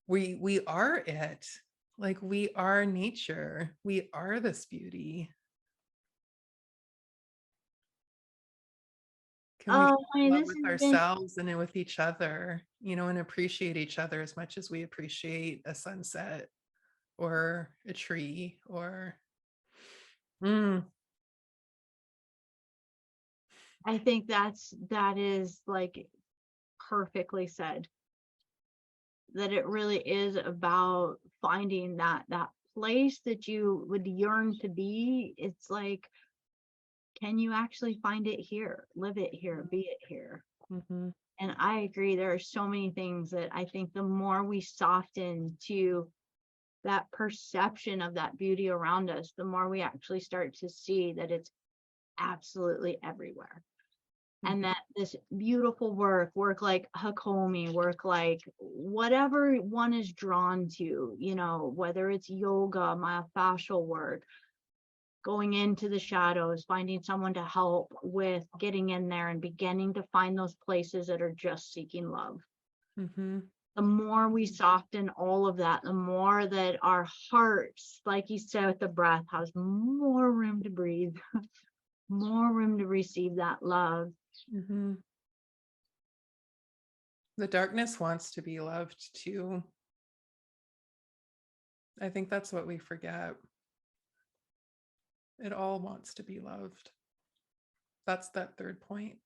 Speaker 1: we are it. Like, we are nature, we are this beauty. Can we
Speaker 2: Oh,
Speaker 1: fall
Speaker 2: I
Speaker 1: in
Speaker 2: mean,
Speaker 1: love
Speaker 2: this
Speaker 1: with
Speaker 2: has been,
Speaker 1: ourselves and then with each other, and appreciate each other as much as we appreciate a sunset or a tree or mm,
Speaker 2: I think that is like perfectly said, that it really is about finding that place that you would yearn to be. It's like can you actually find it here, live it here, be it here?
Speaker 1: Mhm.
Speaker 2: And I agree, there are so many things that I think the more we soften to that perception of that beauty around us, the more we actually start to see that it's absolutely everywhere. And
Speaker 1: Mhm.
Speaker 2: that this beautiful work like Hakomi, work like whatever one is drawn to, whether it's yoga, myofascial work, going into the shadows, finding someone to help with getting in there and beginning to find those places that are just seeking love.
Speaker 1: Mhm.
Speaker 2: The more we soften all of that, the more that our hearts, like you said with the breath, has more room to breathe, more room to receive that love.
Speaker 1: Mhm. The darkness wants to be loved too. I think that's what we forget. It all wants to be loved. That's that third point.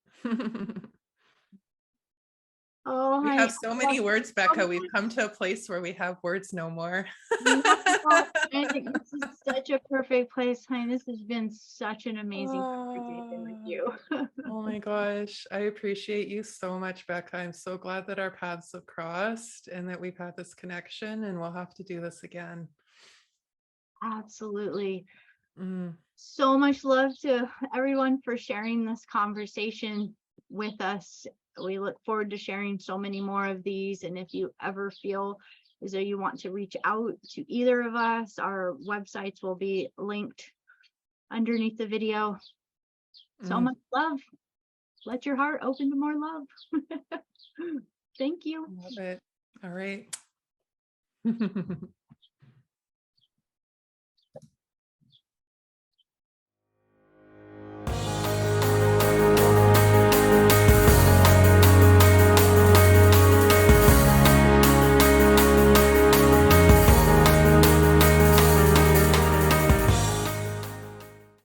Speaker 2: Oh,
Speaker 1: We
Speaker 2: I
Speaker 1: have so
Speaker 2: love
Speaker 1: many words,
Speaker 2: so
Speaker 1: Becca. We've
Speaker 2: much.
Speaker 1: come to a place where we have words no more.
Speaker 2: Wonderful. And this is such a perfect place, honey. This has been such an amazing conversation with
Speaker 1: Oh,
Speaker 2: you.
Speaker 1: oh my gosh. I appreciate you so much, Becca. I'm so glad that our paths have crossed and that we've had this connection, and we'll have to do this again.
Speaker 2: Absolutely.
Speaker 1: Mm,
Speaker 2: So much love to everyone for sharing this conversation with us. We look forward to sharing so many more of these. And if you ever feel as though you want to reach out to either of us, our websites will be linked underneath the video. So
Speaker 1: mm,
Speaker 2: much love. Let your heart open to more love. Thank you.
Speaker 1: love it. All right.